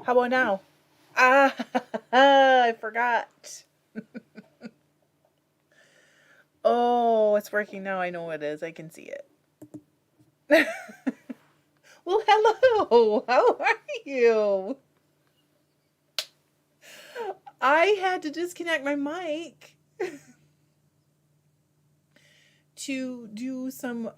How about now? Ah, I forgot. Oh, it's working now. I know it is. I can see it. Well, hello. How are you? I had to disconnect my mic to do some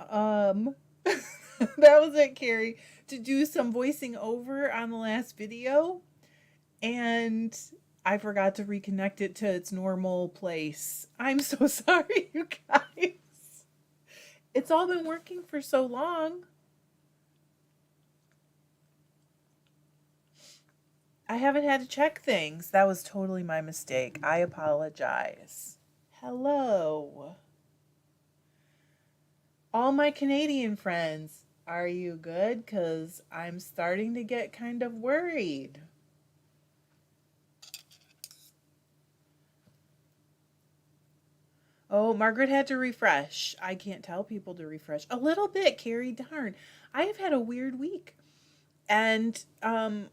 that was it, Carrie, to do some voicing over on the last video, and I forgot to reconnect it to its normal place. I'm so sorry, you guys. It's all been working for so long. I haven't had to check things. That was totally my mistake. I apologize. Hello. All my Canadian friends, are you good? Because I'm starting to get kind of worried. Oh, Margaret had to refresh. I can't tell people to refresh. A little bit, Carrie, darn. I have had a weird week. And I'm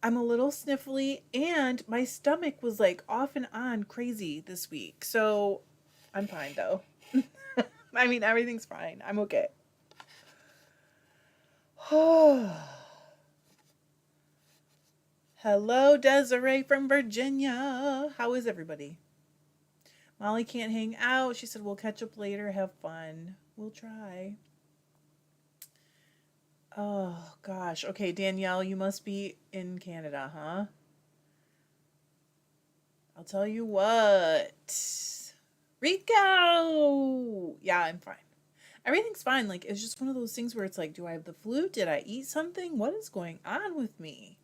a little sniffly, and my stomach was like off and on crazy this week. So I'm fine though. I mean, everything's fine. I'm okay. Hello, Desiree from Virginia. How is everybody? Molly can't hang out. She said we'll catch up later. Have fun. We'll try. Oh, gosh. Okay, Danielle, you must be in Canada, huh? I'll tell you what. Rico! Yeah, I'm fine. Everything's fine. Like, it's just one of those things where it's like, do I have the flu? Did I eat something? What is going on with me?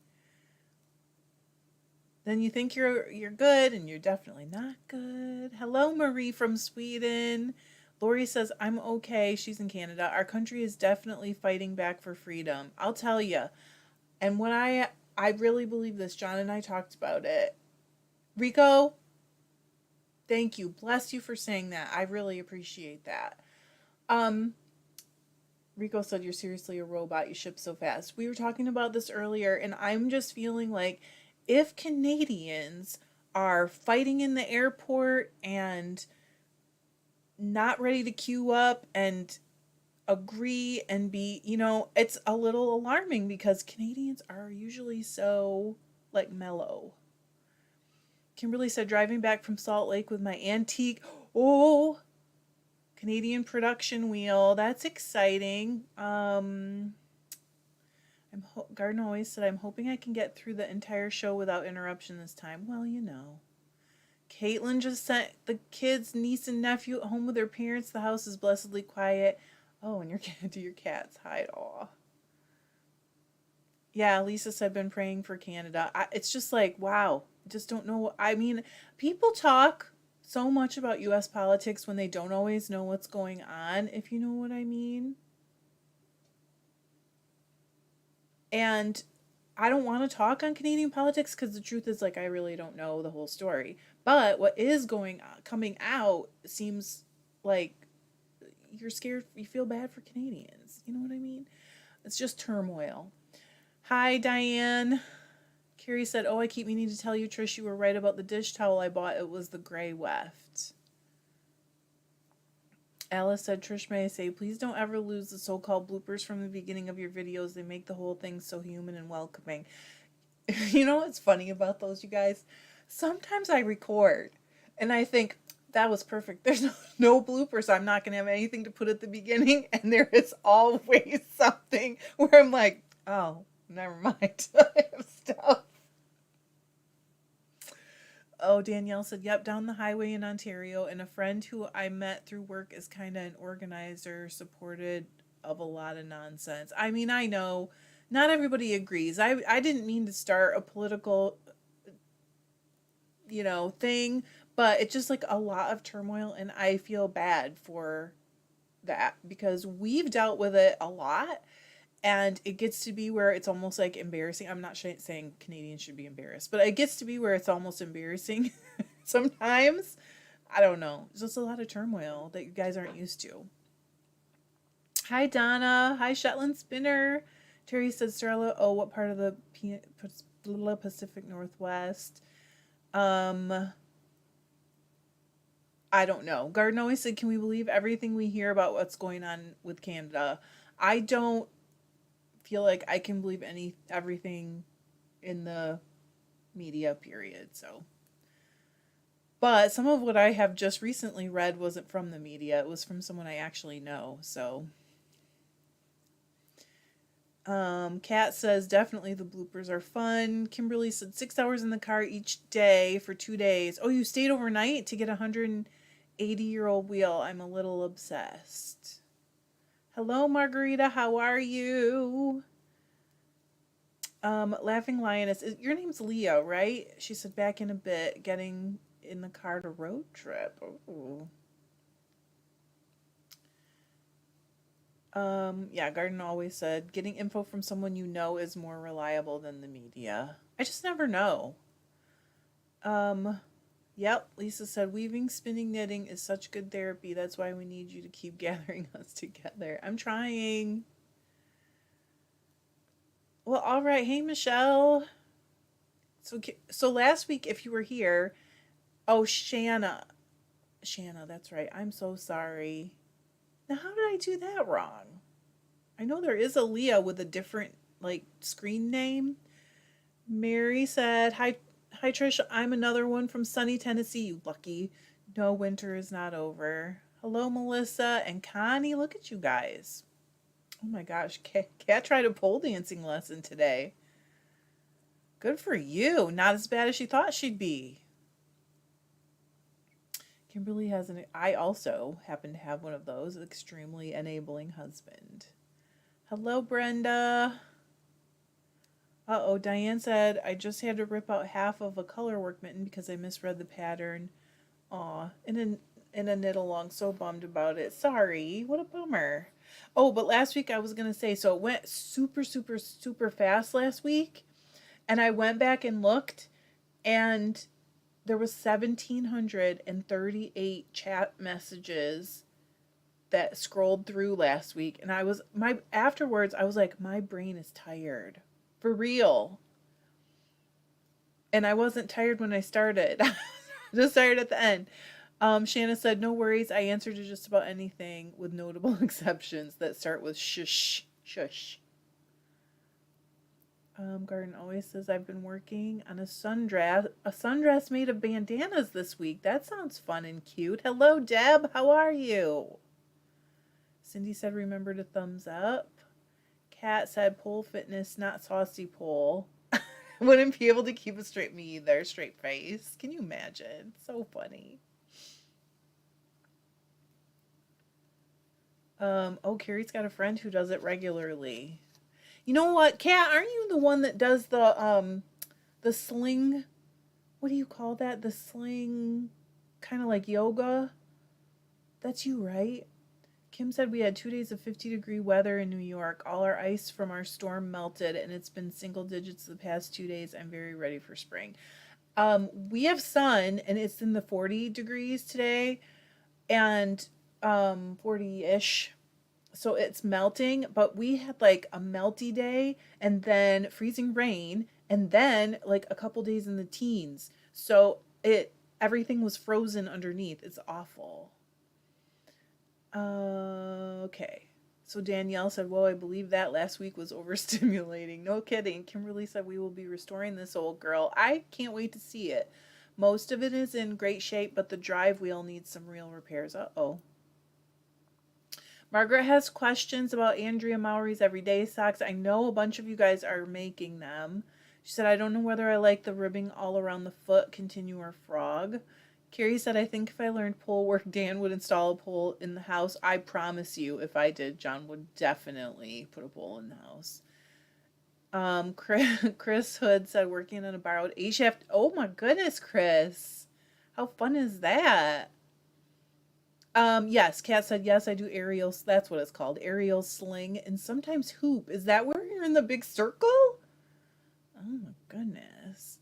Then you think you're good, and you're definitely not good. Hello, Marie from Sweden. Lori says, I'm okay. She's in Canada. Our country is definitely fighting back for freedom. I'll tell you. And when I really believe this, John and I talked about it. Rico, thank you. Bless you for saying that. I really appreciate that. Rico said, you're seriously a robot. You ship so fast. We were talking about this earlier, and I'm just feeling like if Canadians are fighting in the airport and not ready to queue up and agree and be, it's a little alarming because Canadians are usually so like mellow. Kimberly said, driving back from Salt Lake with my antique, Canadian production wheel. That's exciting. Garden always said, I'm hoping I can get through the entire show without interruption this time. Well, Caitlin just sent the kids, niece and nephew at home with their parents. The house is blessedly quiet. Oh, and you're gonna do your cats hide. Aw. Yeah, Lisa said, been praying for Canada. It's just like, wow. Just don't know. I mean, people talk so much about U.S. politics when they don't always know what's going on, if you know what I mean. And I don't want to talk on Canadian politics because the truth is, like, I really don't know the whole story. But what is coming out seems like you're scared. You feel bad for Canadians. You know what I mean? It's just turmoil. Hi, Diane. Carrie said, I keep meaning to tell you, Trish, you were right about the dish towel I bought. It was the gray weft. Alice said, Trish, may I say, please don't ever lose the so-called bloopers from the beginning of your videos. They make the whole thing so human and welcoming. You know what's funny about those, you guys? Sometimes I record and I think, that was perfect. There's no bloopers. I'm not going to have anything to put at the beginning. And there is always something where I'm like, oh, never mind. I have stuff. Oh, Danielle said, yep, down the highway in Ontario. And a friend who I met through work is kind of an organizer, supported of a lot of nonsense. I mean, I know not everybody agrees. I didn't mean to start a political, thing, but it's just like a lot of turmoil. And I feel bad for that because we've dealt with it a lot. And it gets to be where it's almost like embarrassing. I'm not saying Canadians should be embarrassed, but it gets to be where it's almost embarrassing sometimes. I don't know. There's just a lot of turmoil that you guys aren't used to. Hi, Donna. Hi, Shetland Spinner. Terry said, Starla, what part of the Pacific Northwest. I don't know. Garden always said, can we believe everything we hear about what's going on with Canada? I don't feel like I can believe everything in the media, period. So, but some of what I have just recently read wasn't from the media. It was from someone I actually know. So, Kat says definitely the bloopers are fun. Kimberly said 6 hours in the car each day for 2 days. Oh, you stayed overnight to get a 180-year-old wheel. I'm a little obsessed. Hello, Margarita. How are you? Laughing Lioness. Your name's Leo, right? She said back in a bit, getting in the car to road trip. Ooh. Yeah, Garden always said getting info from someone you know is more reliable than the media. I just never know. Yep, Lisa said weaving, spinning, knitting is such good therapy. That's why we need you to keep gathering us together. I'm trying. Well, all right. Hey, Michelle. So last week, if you were here, oh, Shanna, that's right. I'm so sorry. Now, how did I do that wrong? I know there is a Leah with a different like screen name. Mary said, hi Trish, I'm another one from sunny Tennessee, you lucky. No, winter is not over. Hello, Melissa and Connie. Look at you guys. Oh my gosh, Kat tried a pole dancing lesson today. Good for you. Not as bad as she thought she'd be. Kimberly has I also happen to have one of those, extremely enabling husband. Hello, Brenda. Uh-oh, Diane said, I just had to rip out half of a color work mitten because I misread the pattern. Aw, in a knit along, so bummed about it. Sorry, what a bummer. Oh, but last week I was going to say, so it went super, super, super fast last week. And I went back and looked, and there was 1,738 chat messages that scrolled through last week. And afterwards, I was like, my brain is tired. For real. And I wasn't tired when I started. Just tired at the end. Shanna said, no worries. I answer to just about anything with notable exceptions that start with shush, shush. Garden always says I've been working on a sundress made of bandanas this week. That sounds fun and cute. Hello, Deb. How are you? Cindy said, remember to thumbs up. Kat said, pole fitness, not saucy pole. Wouldn't be able to keep a straight me either. Straight face. Can you imagine? So funny. Oh, Carrie's got a friend who does it regularly. You know what, Kat? Aren't you the one that does the sling? What do you call that? The sling, kind of like yoga. That's you, right? Kim said we had 2 days of 50-degree weather in New York. All our ice from our storm melted, and it's been single digits the past 2 days. I'm very ready for spring. We have sun, and it's in the 40 degrees today, and 40-ish. So it's melting, but we had like a melty day and then freezing rain and then like a couple days in the teens. So everything was frozen underneath. It's awful. Okay. So Danielle said, well, I believe that last week was overstimulating. No kidding. Kimberly said we will be restoring this old girl. I can't wait to see it. Most of it is in great shape, but the drive wheel needs some real repairs. Uh-oh. Margaret has questions about Andrea Mowry's everyday socks. I know a bunch of you guys are making them. She said, I don't know whether I like the ribbing all around the foot, continue or frog. Carrie said, I think if I learned pole work, Dan would install a pole in the house. I promise you, if I did, John would definitely put a pole in the house. Chris Hood said, working on a borrowed A-shaft. Oh my goodness, Chris. How fun is that? Yes, Kat said, yes, I do aerial, that's what it's called, aerial sling, and sometimes hoop. Is that where you're in the big circle? Oh my goodness.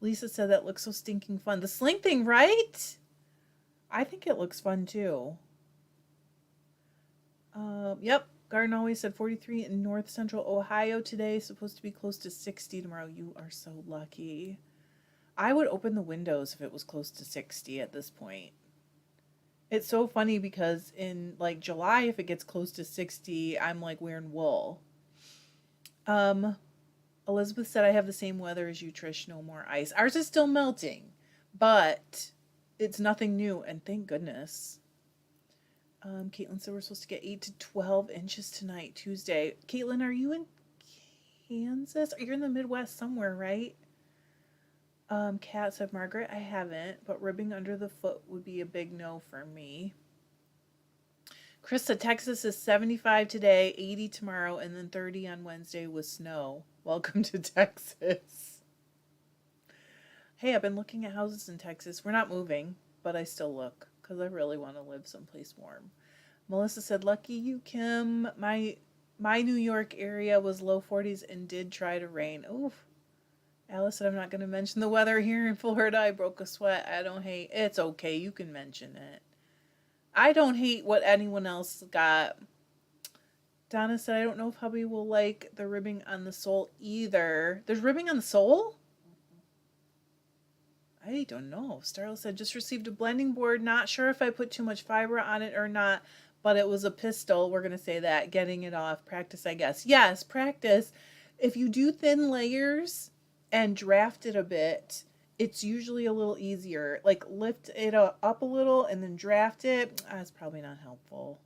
Lisa said that looks so stinking fun. The sling thing, right? I think it looks fun too. Yep, Garden always said 43 in north central Ohio today. Supposed to be close to 60 tomorrow. You are so lucky. I would open the windows if it was close to 60 at this point. It's so funny because in like July, if it gets close to 60, I'm like wearing wool. Elizabeth said, I have the same weather as you, Trish. No more ice. Ours is still melting, but it's nothing new. And thank goodness. Caitlin said we're supposed to get 8 to 12 inches tonight, Tuesday. Caitlin, are you in Kansas? You're in the Midwest somewhere, right? Kat said, Margaret, I haven't, but ribbing under the foot would be a big no for me. Chris said, Texas is 75 today, 80 tomorrow, and then 30 on Wednesday with snow. Welcome to Texas. Hey, I've been looking at houses in Texas. We're not moving, but I still look because I really want to live someplace warm. Melissa said, lucky you, Kim. My New York area was low 40s and did try to rain. Oof. Alice said, I'm not going to mention the weather here in Florida. I broke a sweat. I don't hate. It's okay. You can mention it. I don't hate what anyone else got. Donna said, I don't know if hubby will like the ribbing on the sole either. There's ribbing on the sole? I don't know. Starla said, just received a blending board. Not sure if I put too much fiber on it or not, but it was a pistol. We're going to say that. Getting it off. Practice, I guess. Yes, practice. If you do thin layers and draft it a bit, it's usually a little easier. Like lift it up a little and then draft it. That's probably not helpful.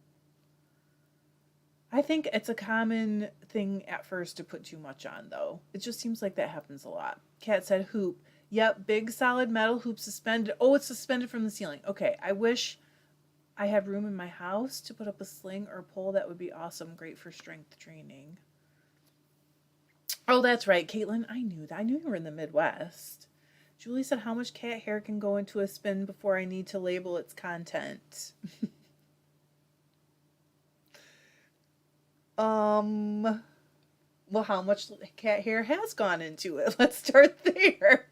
I think it's a common thing at first to put too much on, though. It just seems like that happens a lot. Kat said hoop. Yep, big solid metal hoop suspended. Oh, it's suspended from the ceiling. Okay, I wish I had room in my house to put up a sling or pole. That would be awesome. Great for strength training. Oh, that's right, Caitlin. I knew that. I knew you were in the Midwest. Julie said, how much cat hair can go into a spin before I need to label its content? Well, how much cat hair has gone into it? Let's start there.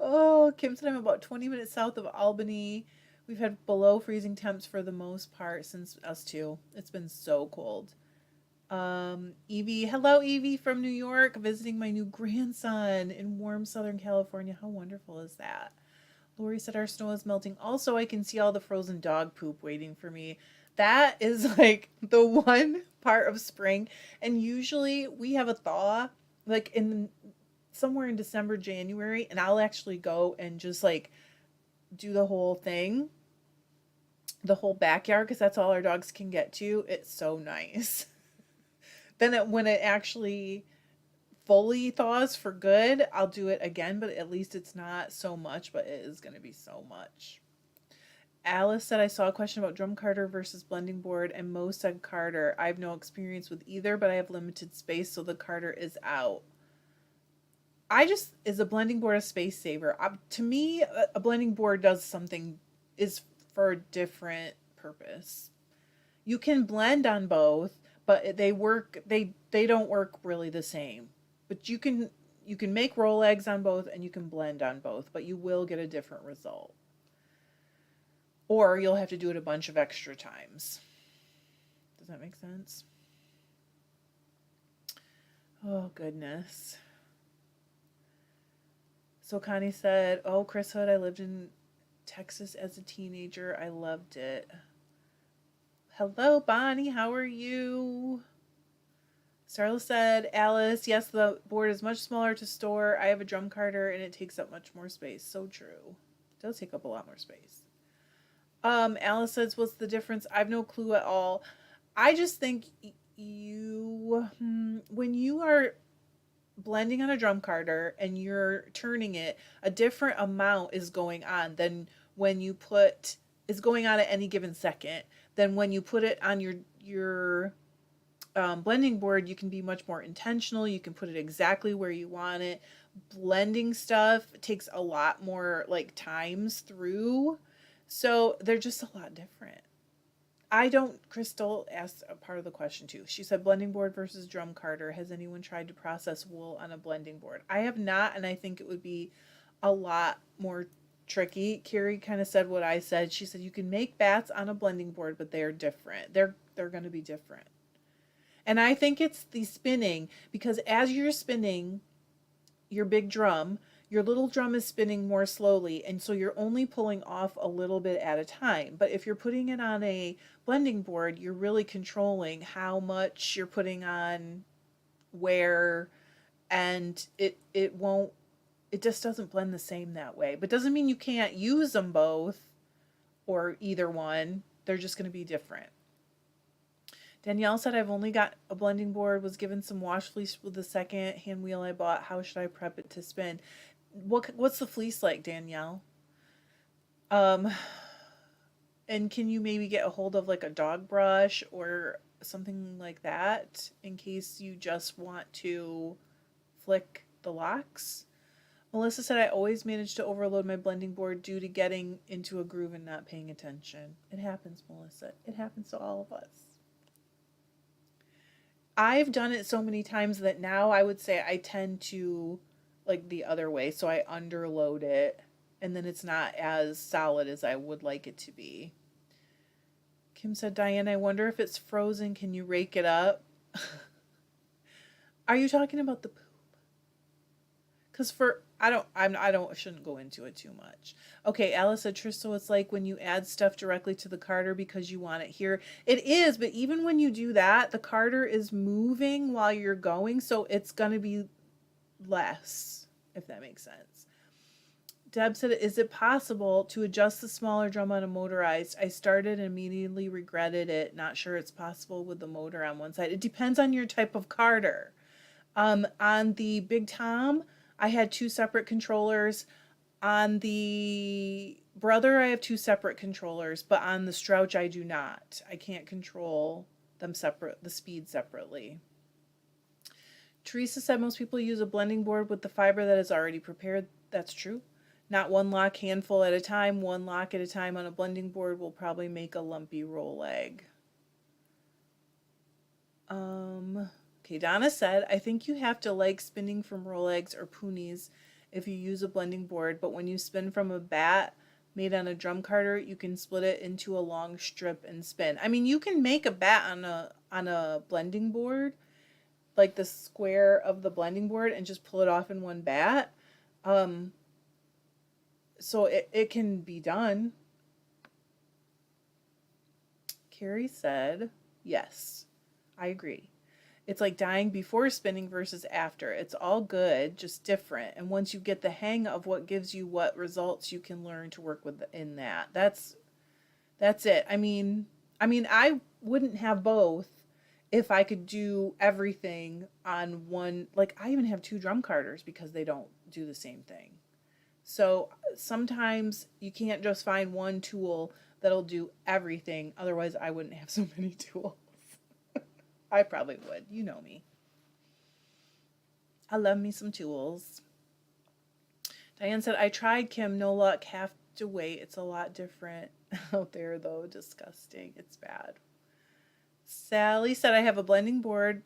Oh, Kim said I'm about 20 minutes south of Albany. We've had below freezing temps for the most part since us too. It's been so cold. Evie, hello Evie from New York, visiting my new grandson in warm Southern California. How wonderful is that? Lori said our snow is melting. Also, I can see all the frozen dog poop waiting for me. That is like the one part of spring. And usually we have a thaw like in somewhere in December, January, and I'll actually go and just like do the whole thing, the whole backyard, because that's all our dogs can get to. It's so nice. Then when it actually fully thaws for good, I'll do it again, but at least it's not so much, but it is going to be so much. Alice said, I saw a question about drum carder versus blending board, and Mo said carder. I have no experience with either, but I have limited space, so the carder is out. Is a blending board a space saver? To me, a blending board does something, is for a different purpose. You can blend on both, but they don't work really the same. But you can make roll eggs on both and you can blend on both, but you will get a different result. Or you'll have to do it a bunch of extra times. Does that make sense? Oh, goodness. So Connie said, oh, Chris Hood, I lived in Texas as a teenager. I loved it. Hello, Bonnie. How are you? Starla said, Alice, yes, the board is much smaller to store. I have a drum carder and it takes up much more space. So true. It does take up a lot more space. Alice says, what's the difference? I have no clue at all. I just think when you are blending on a drum carder and you're turning it, a different amount is going on than when you is going on at any given second. Then when you put it on your blending board, you can be much more intentional. You can put it exactly where you want it. Blending stuff takes a lot more like times through. So they're just a lot different. Crystal asked a part of the question too. She said blending board versus drum carder. Has anyone tried to process wool on a blending board? I have not, and I think it would be a lot more tricky. Carrie kind of said what I said. She said you can make bats on a blending board, but they are different. They're going to be different. And I think it's the spinning, because as you're spinning your big drum, your little drum is spinning more slowly, and so you're only pulling off a little bit at a time. But if you're putting it on a blending board, you're really controlling how much you're putting on where, and it just doesn't blend the same that way. But doesn't mean you can't use them both or either one. They're just going to be different. Danielle said, I've only got a blending board, was given some wash fleece with the second hand wheel I bought. How should I prep it to spin? What's the fleece like, Danielle? And can you maybe get a hold of like a dog brush or something like that in case you just want to flick the locks? Melissa said, I always manage to overload my blending board due to getting into a groove and not paying attention. It happens, Melissa. It happens to all of us. I've done it so many times that now I would say I tend to like the other way. So I underload it and then it's not as solid as I would like it to be. Kim said, Diane, I wonder if it's frozen. Can you rake it up? Are you talking about the poop? Because I shouldn't go into it too much. Okay, Alice said, Tristo, it's like when you add stuff directly to the carder because you want it here. It is, but even when you do that, the carder is moving while you're going, so it's going to be less, if that makes sense. Deb said, is it possible to adjust the smaller drum on a motorized? I started and immediately regretted it. Not sure it's possible with the motor on one side. It depends on your type of carder. On the Big Tom, I had 2 separate controllers. On the Brother, I have 2 separate controllers, but on the Strouch, I do not. I can't control them separate, the speed separately. Teresa said most people use a blending board with the fiber that is already prepared. That's true. Not one lock handful at a time. One lock at a time on a blending board will probably make a lumpy roll leg. Okay, Donna said, I think you have to like spinning from roll eggs or ponies if you use a blending board, but when you spin from a bat made on a drum carder, you can split it into a long strip and spin. I mean, you can make a bat on a blending board, like the square of the blending board, and just pull it off in one bat. So it can be done. Carrie said, yes, I agree. It's like dying before spinning versus after. It's all good, just different. And once you get the hang of what gives you what results, you can learn to work within that. That's it. I mean, I wouldn't have both if I could do everything on one. Like, I even have 2 drum carders because they don't do the same thing. So sometimes you can't just find one tool that'll do everything. Otherwise, I wouldn't have so many tools. I probably would. You know me. I love me some tools. Diane said, I tried, Kim. No luck. Have to wait. It's a lot different out there, though. Disgusting. It's bad. Sally said, I have a blending board,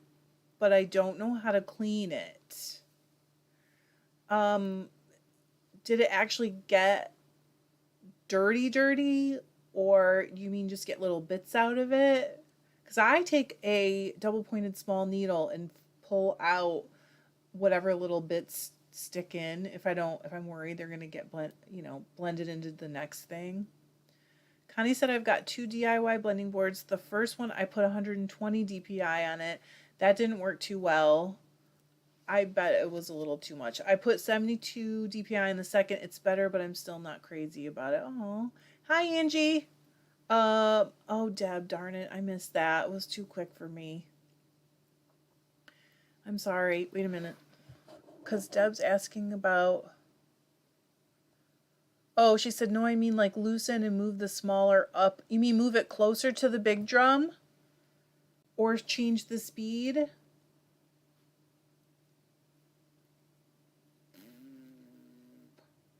but I don't know how to clean it. Did it actually get dirty, or you mean just get little bits out of it? Because I take a double-pointed small needle and pull out whatever little bits stick in. If I'm worried they're gonna get blended into the next thing. Connie said, I've got 2 DIY blending boards. The first one I put 120 DPI on it. That didn't work too well. I bet it was a little too much. I put 72 DPI in the second. It's better, but I'm still not crazy about it. Oh, hi, Angie. Oh, Deb, darn it. I missed that. It was too quick for me. I'm sorry. Wait a minute. Because Deb's asking about... Oh, she said, no, I mean like loosen and move the smaller up. You mean move it closer to the big drum? Or change the speed?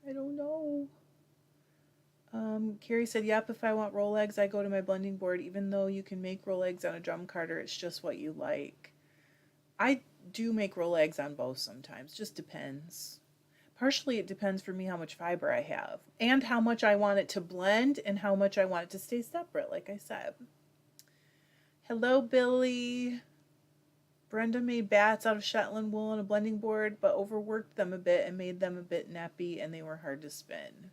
I don't know. Carrie said, yep, if I want roll eggs, I go to my blending board. Even though you can make roll eggs on a drum carder, it's just what you like. I do make roll eggs on both sometimes. Just depends. Partially it depends for me how much fiber I have and how much I want it to blend and how much I want it to stay separate, like I said. Hello, Billy. Brenda made bats out of Shetland wool on a blending board, but overworked them a bit and made them a bit nappy, and they were hard to spin.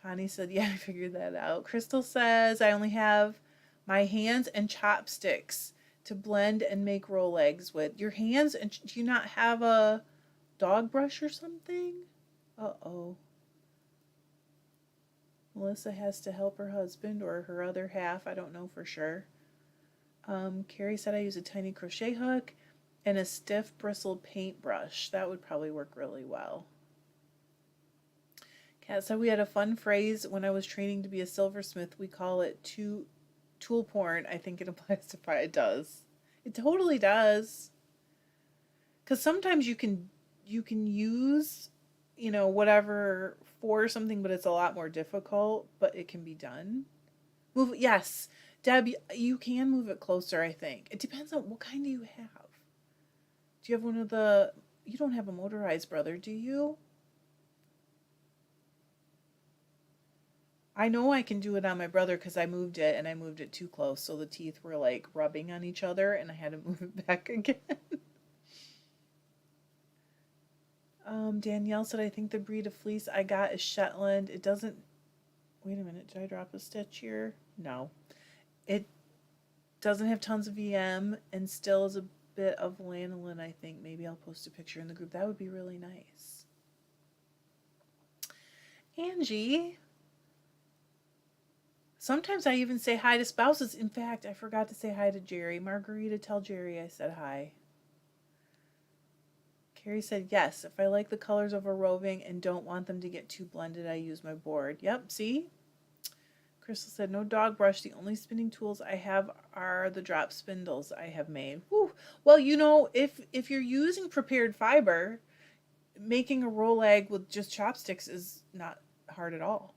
Connie said, yeah, I figured that out. Crystal says, I only have my hands and chopsticks to blend and make roll eggs with. Your hands, and do you not have a dog brush or something? Uh-oh. Melissa has to help her husband or her other half. I don't know for sure. Carrie said I use a tiny crochet hook and a stiff bristled paintbrush. That would probably work really well. Kat said we had a fun phrase when I was training to be a silversmith. We call it tool porn. I think it applies to fire. It does. It totally does. Because sometimes you can use, whatever for something, but it's a lot more difficult, but it can be done. Move it. Yes. Deb, you can move it closer, I think. It depends on what kind do you have. Do you have one of the... You don't have a motorized brother, do you? I know I can do it on my brother because I moved it and I moved it too close. So the teeth were like rubbing on each other and I had to move it back again. Danielle said, I think the breed of fleece I got is Shetland. It doesn't... Wait a minute. Did I drop a stitch here? No. It doesn't have tons of EM and still is a bit of lanolin, I think. Maybe I'll post a picture in the group. That would be really nice. Angie. Sometimes I even say hi to spouses. In fact, I forgot to say hi to Jerry. Margarita, tell Jerry I said hi. Carrie said, yes, if I like the colors of a roving and don't want them to get too blended, I use my board. Yep, see? Crystal said, no dog brush. The only spinning tools I have are the drop spindles I have made. Whew. Well, if you're using prepared fiber, making a roll egg with just chopsticks is not hard at all.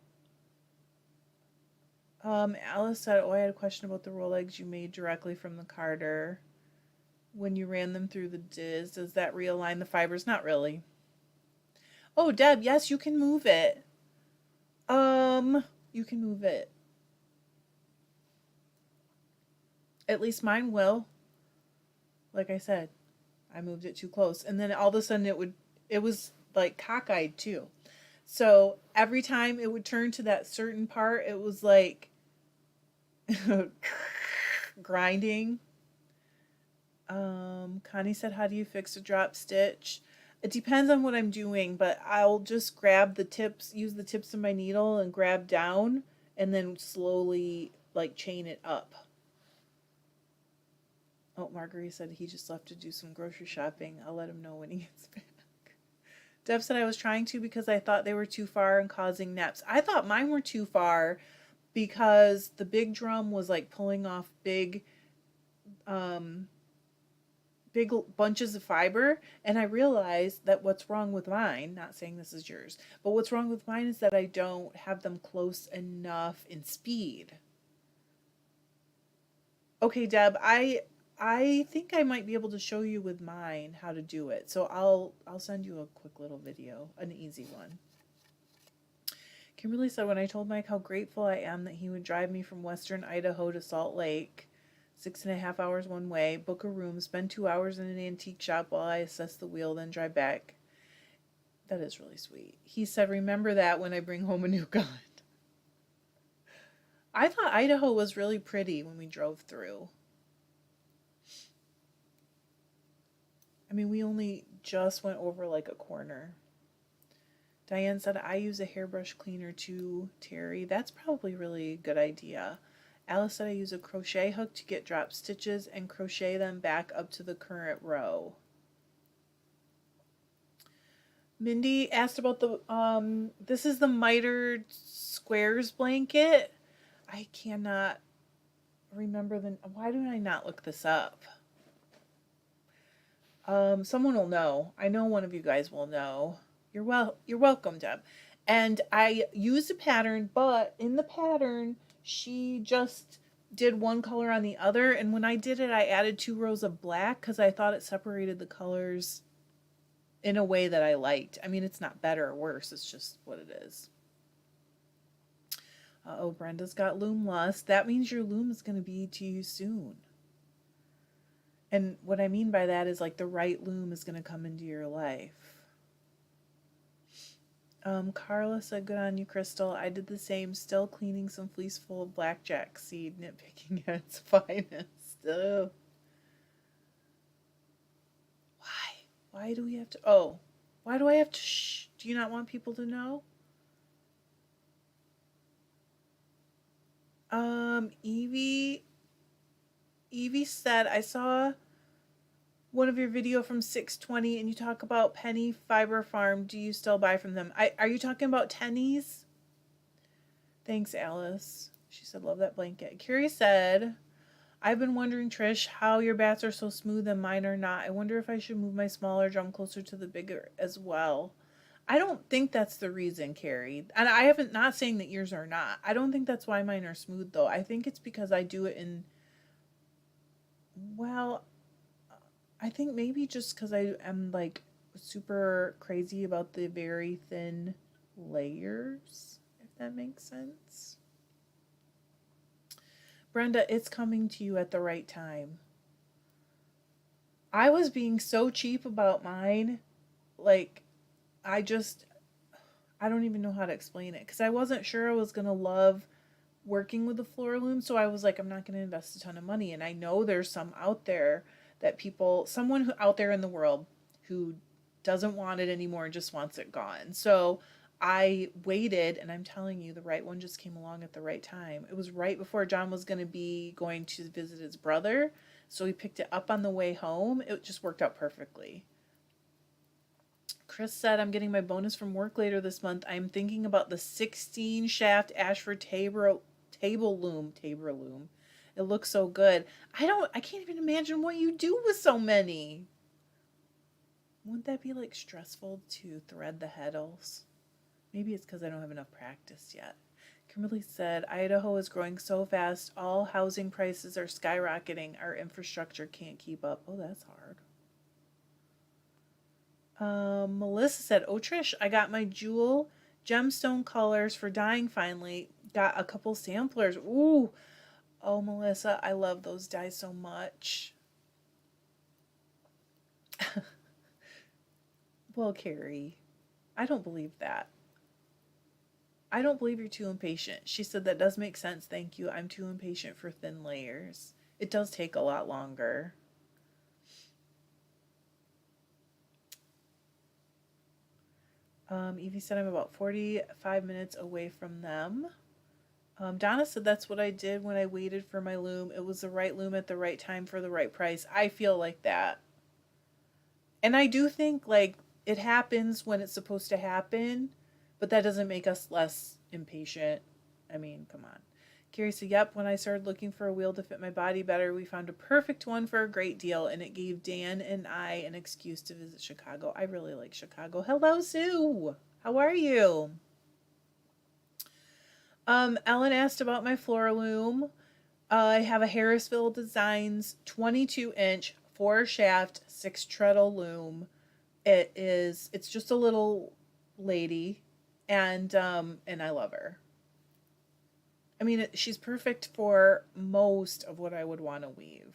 Alice said, I had a question about the roll eggs you made directly from the carder. When you ran them through the diz, does that realign the fibers? Not really. Oh, Deb, yes, you can move it. You can move it. At least mine will. Like I said, I moved it too close. And then all of a sudden it was like cockeyed too. So every time it would turn to that certain part, it was like grinding. Connie said, how do you fix a drop stitch? It depends on what I'm doing, but I'll just grab the tips, use the tips of my needle and grab down and then slowly like chain it up. Oh, Marguerite said he just left to do some grocery shopping. I'll let him know when he gets back. Deb said I was trying to because I thought they were too far and causing naps. I thought mine were too far because the big drum was like pulling off big bunches of fiber, and I realized that what's wrong with mine, not saying this is yours, but what's wrong with mine is that I don't have them close enough in speed. Okay, Deb, I think I might be able to show you with mine how to do it. So I'll send you a quick little video, an easy one. Kimberly said, when I told Mike how grateful I am that he would drive me from western Idaho to Salt Lake, 6.5 hours one way, book a room, spend 2 hours in an antique shop while I assess the wheel, then drive back. That is really sweet. He said, remember that when I bring home a new gun. I thought Idaho was really pretty when we drove through. I mean, we only just went over like a corner. Diane said, I use a hairbrush cleaner too, Terry. That's probably really a good idea. Alice said I use a crochet hook to get drop stitches and crochet them back up to the current row. Mindy asked about the, this is the mitered squares blanket. I cannot remember why do I not look this up? Someone will know. I know one of you guys will know. You're welcome, Deb. And I used a pattern, but in the pattern, she just did one color on the other. And when I did it, I added 2 rows of black because I thought it separated the colors in a way that I liked. I mean, it's not better or worse. It's just what it is. Oh, Brenda's got loom lust. That means your loom is going to be to you soon. And what I mean by that is like the right loom is going to come into your life. Carla said, good on you, Crystal. I did the same, still cleaning some fleece full of blackjack seed, nitpicking at its finest. Ugh. Why do we have to? Oh, why do I have to? Shh. Do you not want people to know? Evie said, I saw one of your video from 620 and you talk about Penny Fiber Farm. Do you still buy from them? Are you talking about Tennies? Thanks, Alice. She said, love that blanket. Carrie said, I've been wondering, Trish, how your bats are so smooth and mine are not. I wonder if I should move my smaller drum closer to the bigger as well. I don't think that's the reason, Carrie. And I haven't, not saying that yours are not. I don't think that's why mine are smooth, though. I think it's because I do it in, well, I think maybe just because I am like super crazy about the very thin layers, if that makes sense. Brenda, it's coming to you at the right time. I was being so cheap about mine. Like, I don't even know how to explain it because I wasn't sure I was going to love working with the floor loom. So I was like, I'm not going to invest a ton of money. And I know there's some out there that someone who out there in the world who doesn't want it anymore and just wants it gone. So I waited, and I'm telling you, the right one just came along at the right time. It was right before John was going to be going to visit his brother. So he picked it up on the way home. It just worked out perfectly. Chris said, I'm getting my bonus from work later this month. I'm thinking about the 16 shaft Ashford table loom. It looks so good. I can't even imagine what you do with so many. Wouldn't that be like stressful to thread the heddles? Maybe it's because I don't have enough practice yet. Kimberly said, Idaho is growing so fast. All housing prices are skyrocketing. Our infrastructure can't keep up. Oh, that's hard. Melissa said, oh, Trish, I got my jewel gemstone colors for dyeing finally. Got a couple samplers. Ooh. Oh, Melissa, I love those dyes so much. Well, Carrie, I don't believe that. I don't believe you're too impatient. She said, that does make sense. Thank you. I'm too impatient for thin layers. It does take a lot longer. Evie said, I'm about 45 minutes away from them. Donna said, that's what I did when I waited for my loom. It was the right loom at the right time for the right price. I feel like that. And I do think, like, it happens when it's supposed to happen, but that doesn't make us less impatient. I mean, come on. Carrie said, yep, when I started looking for a wheel to fit my body better, we found a perfect one for a great deal, and it gave Dan and I an excuse to visit Chicago. I really like Chicago. Hello, Sue. How are you? Ellen asked about my floor loom. I have a Harrisville Designs 22-inch 4-shaft 6-treadle loom. It's just a little lady, and I love her. I mean, she's perfect for most of what I would want to weave.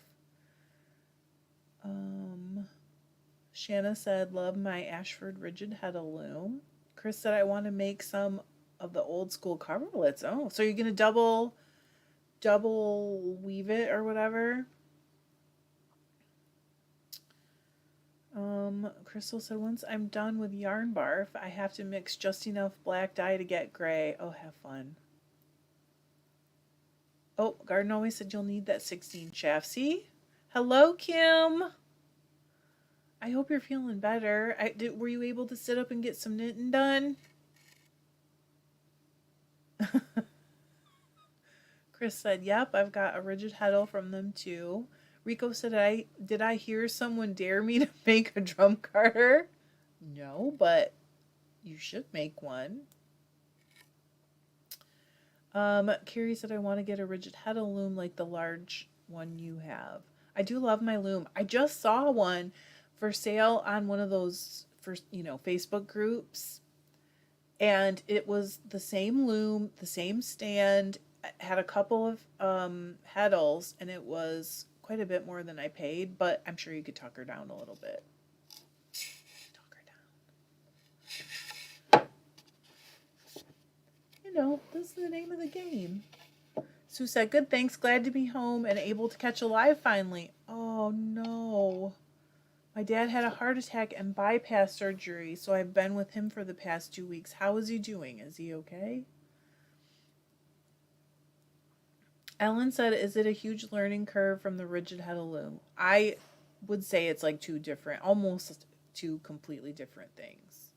Shanna said, love my Ashford rigid heddle loom. Chris said, I want to make some of the old school coverlets. Oh, so you're going to double weave it or whatever? Crystal said, once I'm done with yarn barf, I have to mix just enough black dye to get gray. Oh, have fun. Oh, Garden always said you'll need that 16 shaft. See? Hello, Kim. I hope you're feeling better. Were you able to sit up and get some knitting done? Chris said, yep, I've got a rigid heddle from them too. Rico said, did I hear someone dare me to make a drum carter? No, but you should make one. Carrie said, I want to get a rigid heddle loom like the large one you have. I do love my loom. I just saw one for sale on one of those for, Facebook groups. And it was the same loom, the same stand, had a couple of heddles, and it was quite a bit more than I paid, but I'm sure you could talk her down a little bit. Talk her down. This is the name of the game. Sue said, good, thanks. Glad to be home and able to catch a live finally. Oh, no. My dad had a heart attack and bypass surgery, so I've been with him for the past 2 weeks. How is he doing? Is he okay? Ellen said, is it a huge learning curve from the rigid head of loom? I would say it's like almost two completely different things.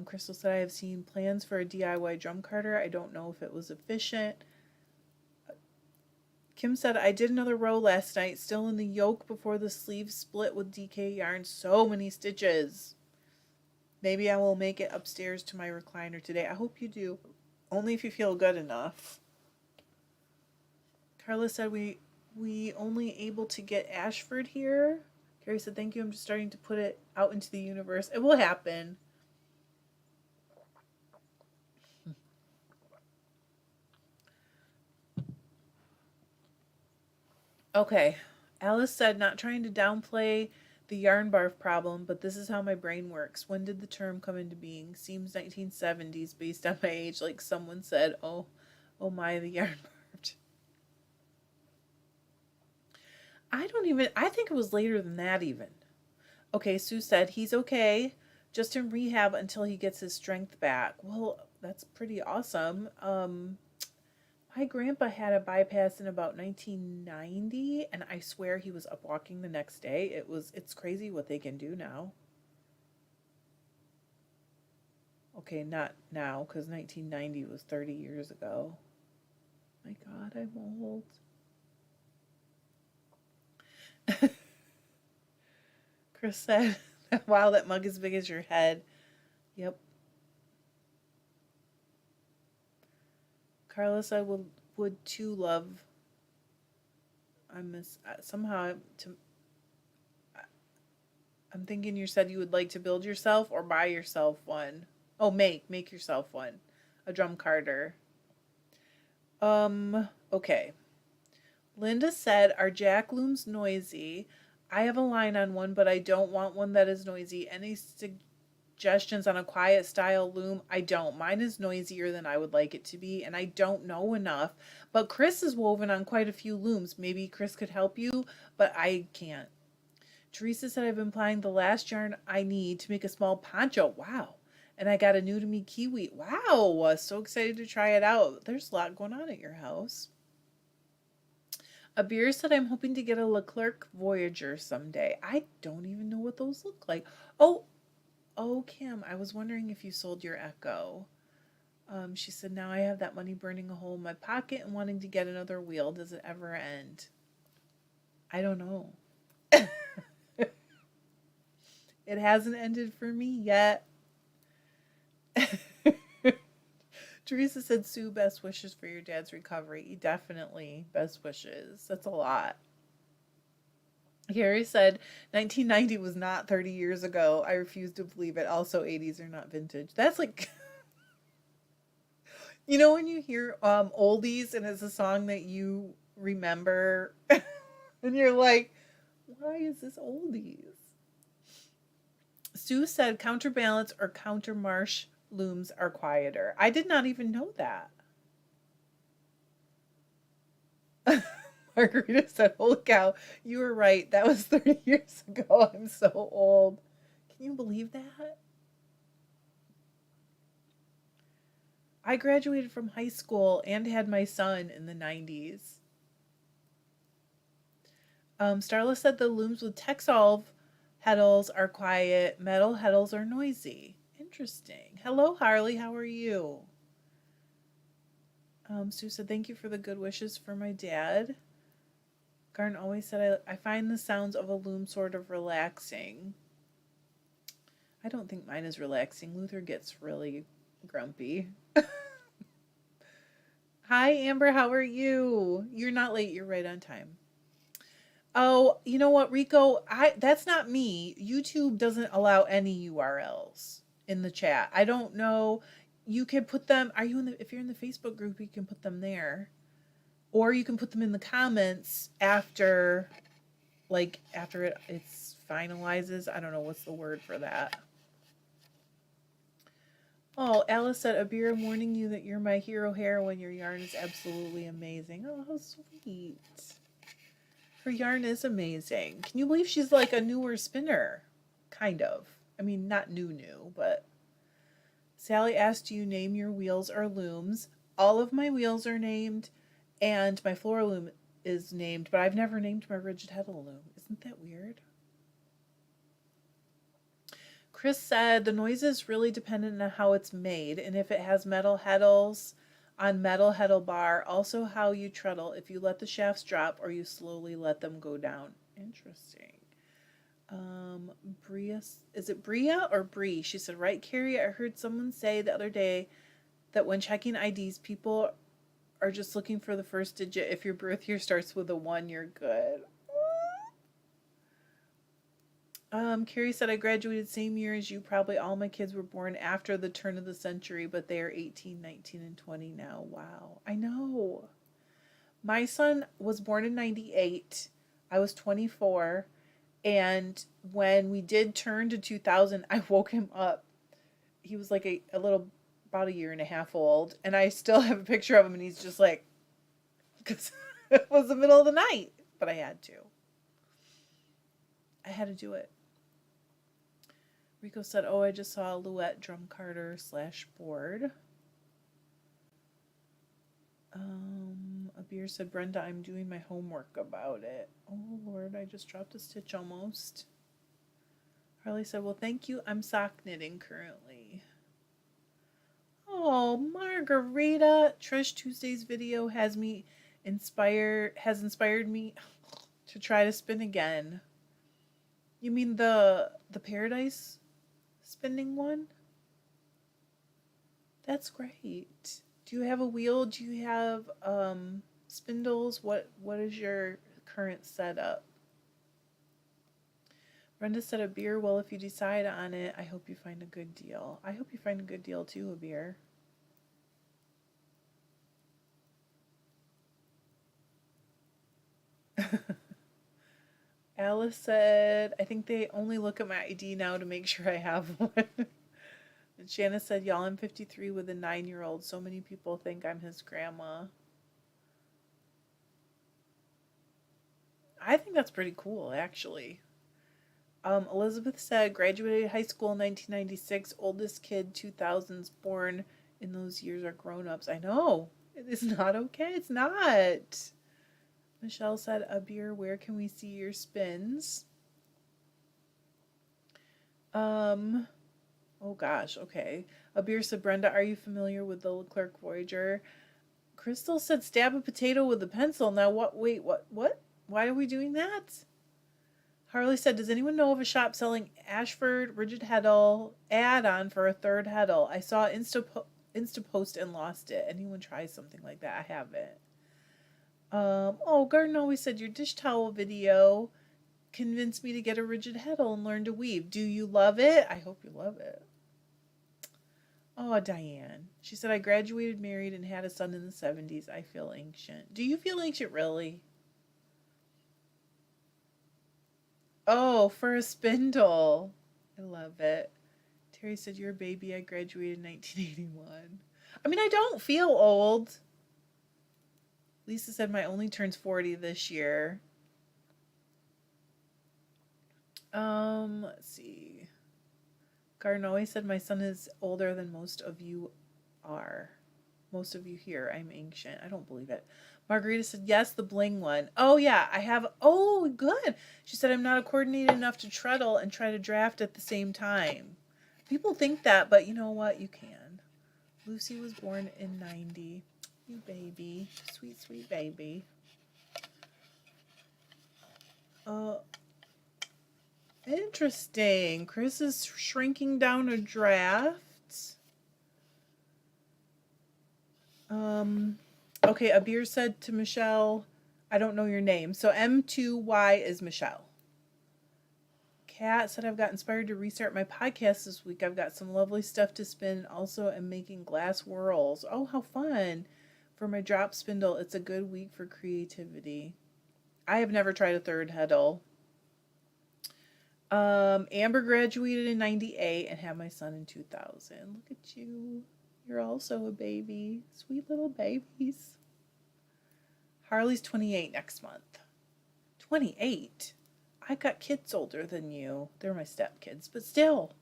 Crystal said, I have seen plans for a DIY drum carder. I don't know if it was efficient. Kim said, I did another row last night, still in the yoke before the sleeve split with DK yarn. So many stitches. Maybe I will make it upstairs to my recliner today. I hope you do. Only if you feel good enough. Carla said, we only able to get Ashford here. Carrie said, thank you. I'm just starting to put it out into the universe. It will happen. Okay. Alice said, not trying to downplay the yarn barf problem, but this is how my brain works. When did the term come into being? Seems 1970s based on my age, like someone said, oh my, the yarn barfed. I think it was later than that even. Okay, Sue said, he's okay, just in rehab until he gets his strength back. Well, that's pretty awesome. My grandpa had a bypass in about 1990, and I swear he was up walking the next day. It's crazy what they can do now. Okay, not now, because 1990 was 30 years ago. My God, I'm old. Chris said, wow, that mug is big as your head. Yep. Carla said, would too love. I'm thinking you said you would like to build yourself or buy yourself one. Oh, make yourself one. A drum carder. Okay. Linda said, are jack looms noisy? I have a line on one, but I don't want one that is noisy. Any suggestions on a quiet style loom? I don't. Mine is noisier than I would like it to be, and I don't know enough. But Chris is woven on quite a few looms. Maybe Chris could help you, but I can't. Teresa said, I've been applying the last yarn I need to make a small poncho. Wow. And I got a new to me kiwi. Wow. So excited to try it out. There's a lot going on at your house. Abir said, I'm hoping to get a Leclerc Voyager someday. I don't even know what those look like. Oh, Kim, I was wondering if you sold your Echo. She said, now I have that money burning a hole in my pocket and wanting to get another wheel. Does it ever end? I don't know. It hasn't ended for me yet. Teresa said, Sue, best wishes for your dad's recovery. Definitely. Best wishes. That's a lot. Carrie said, 1990 was not 30 years ago. I refuse to believe it. Also, 80s are not vintage. That's like, when you hear oldies and it's a song that you remember and you're like, why is this oldies? Sue said, counterbalance or countermarch looms are quieter. I did not even know that. Margarita said, holy cow, you were right. That was 30 years ago. I'm so old. Can you believe that? I graduated from high school and had my son in the 90s. Starla said the looms with Texolve heddles are quiet. Metal heddles are noisy. Interesting. Hello, Harley. How are you? Sue said, thank you for the good wishes for my dad. Garn always said, I find the sounds of a loom sort of relaxing. I don't think mine is relaxing. Luther gets really grumpy. Hi, Amber. How are you? You're not late. You're right on time. Oh, you know what, Rico? That's not me. YouTube doesn't allow any URLs in the chat. I don't know. You can put them. Are you in the? If you're in the Facebook group, you can put them there, or you can put them in the comments after, like after it's finalizes. I don't know what's the word for that. Oh, Alice said, Abir, I'm warning you that you're my hero heroine. Your yarn is absolutely amazing. Oh, how sweet. Her yarn is amazing. Can you believe she's like a newer spinner? Kind of. I mean, not new, but. Sally asked, do you name your wheels or looms? All of my wheels are named, and my floor loom is named, but I've never named my rigid heddle loom. Isn't that weird? Chris said the noise is really dependent on how it's made and if it has metal heddles on metal heddle bar. Also how you treadle, if you let the shafts drop or you slowly let them go down. Interesting. Bria, is it Bria or Bree? She said, right, Carrie, I heard someone say the other day that when checking IDs, people are just looking for the first digit. If your birth year starts with a 1, you're good. Carrie said, I graduated same year as you. Probably all my kids were born after the turn of the century, but they are 18, 19, and 20 now. Wow. I know. My son was born in 98. I was 24. And when we did turn to 2000, I woke him up. He was like a little, about a year and a half old. And I still have a picture of him, and he's just like, because it was the middle of the night. But I had to. I had to do it. Rico said, oh, I just saw a Louette drum carder / board. Abir said, Brenda, I'm doing my homework about it. Oh, Lord, I just dropped a stitch almost. Harley said, well, thank you. I'm sock knitting currently. Oh, Margarita. Trish Tuesday's video has inspired me to try to spin again. You mean the Paradise spinning one? That's great. Do you have a wheel? Do you have spindles? What is your current setup? Brenda said, Abir, well, if you decide on it, I hope you find a good deal. I hope you find a good deal too, Abir. Alice said, I think they only look at my ID now to make sure I have one. And Shanna said, y'all, I'm 53 with a 9-year-old. So many people think I'm his grandma. I think that's pretty cool, actually. Elizabeth said, graduated high school in 1996. Oldest kid, 2000s, born in those years are grown-ups. I know. It is not okay. It's not. Michelle said, Abir, where can we see your spins? Oh gosh, okay. Abir said, Brenda, are you familiar with the Leclerc Voyager? Crystal said, stab a potato with a pencil. Now what? Wait, what? Why are we doing that? Harley said, does anyone know of a shop selling Ashford rigid heddle add-on for a third heddle? I saw Insta post and lost it. Anyone try something like that? I haven't. Oh, Garden always said your dish towel video convinced me to get a rigid heddle and learn to weave. Do you love it? I hope you love it. Oh, Diane. She said, I graduated married and had a son in the 70s. I feel ancient. Do you feel ancient, really? Oh, for a spindle. I love it. Terry said, you're a baby. I graduated in 1981. I mean, I don't feel old. Lisa said, my only turns 40 this year. Let's see. Garden always said, my son is older than most of you are. Most of you here. I'm ancient. I don't believe it. Margarita said, yes, the bling one. Oh, yeah, I have. Oh, good. She said, I'm not coordinated enough to treadle and try to draft at the same time. People think that, but you know what? You can. Lucy was born in 90. You baby. Sweet, sweet baby. Interesting. Chris is shrinking down a draft. Okay, Abir said to Michelle, I don't know your name. So M2Y is Michelle. Kat said, I've got inspired to restart my podcast this week. I've got some lovely stuff to spin. Also, am making glass whirls. Oh, how fun. For my drop spindle, it's a good week for creativity. I have never tried a third heddle. Amber graduated in 98 and had my son in 2000. Look at you. You're also a baby. Sweet little babies. Harley's 28 next month. 28? I got kids older than you. They're my stepkids, but still.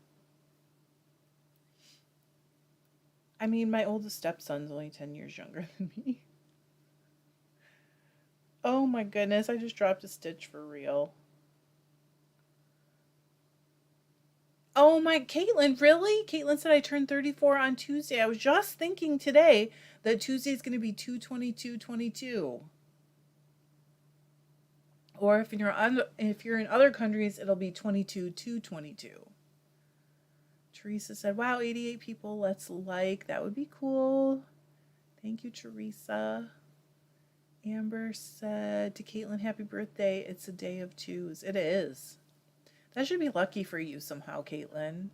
I mean, my oldest stepson's only 10 years younger than me. Oh my goodness, I just dropped a stitch for real. Oh my, Caitlin, really? Caitlin said I turned 34 on Tuesday. I was just thinking today that Tuesday's going to be 2/22/22. Or if you're in other countries, it'll be 22/2/22. Teresa said, wow, 88 people, let's like. That would be cool. Thank you, Teresa. Amber said to Caitlin, happy birthday. It's a day of twos. It is. That should be lucky for you somehow, Caitlin.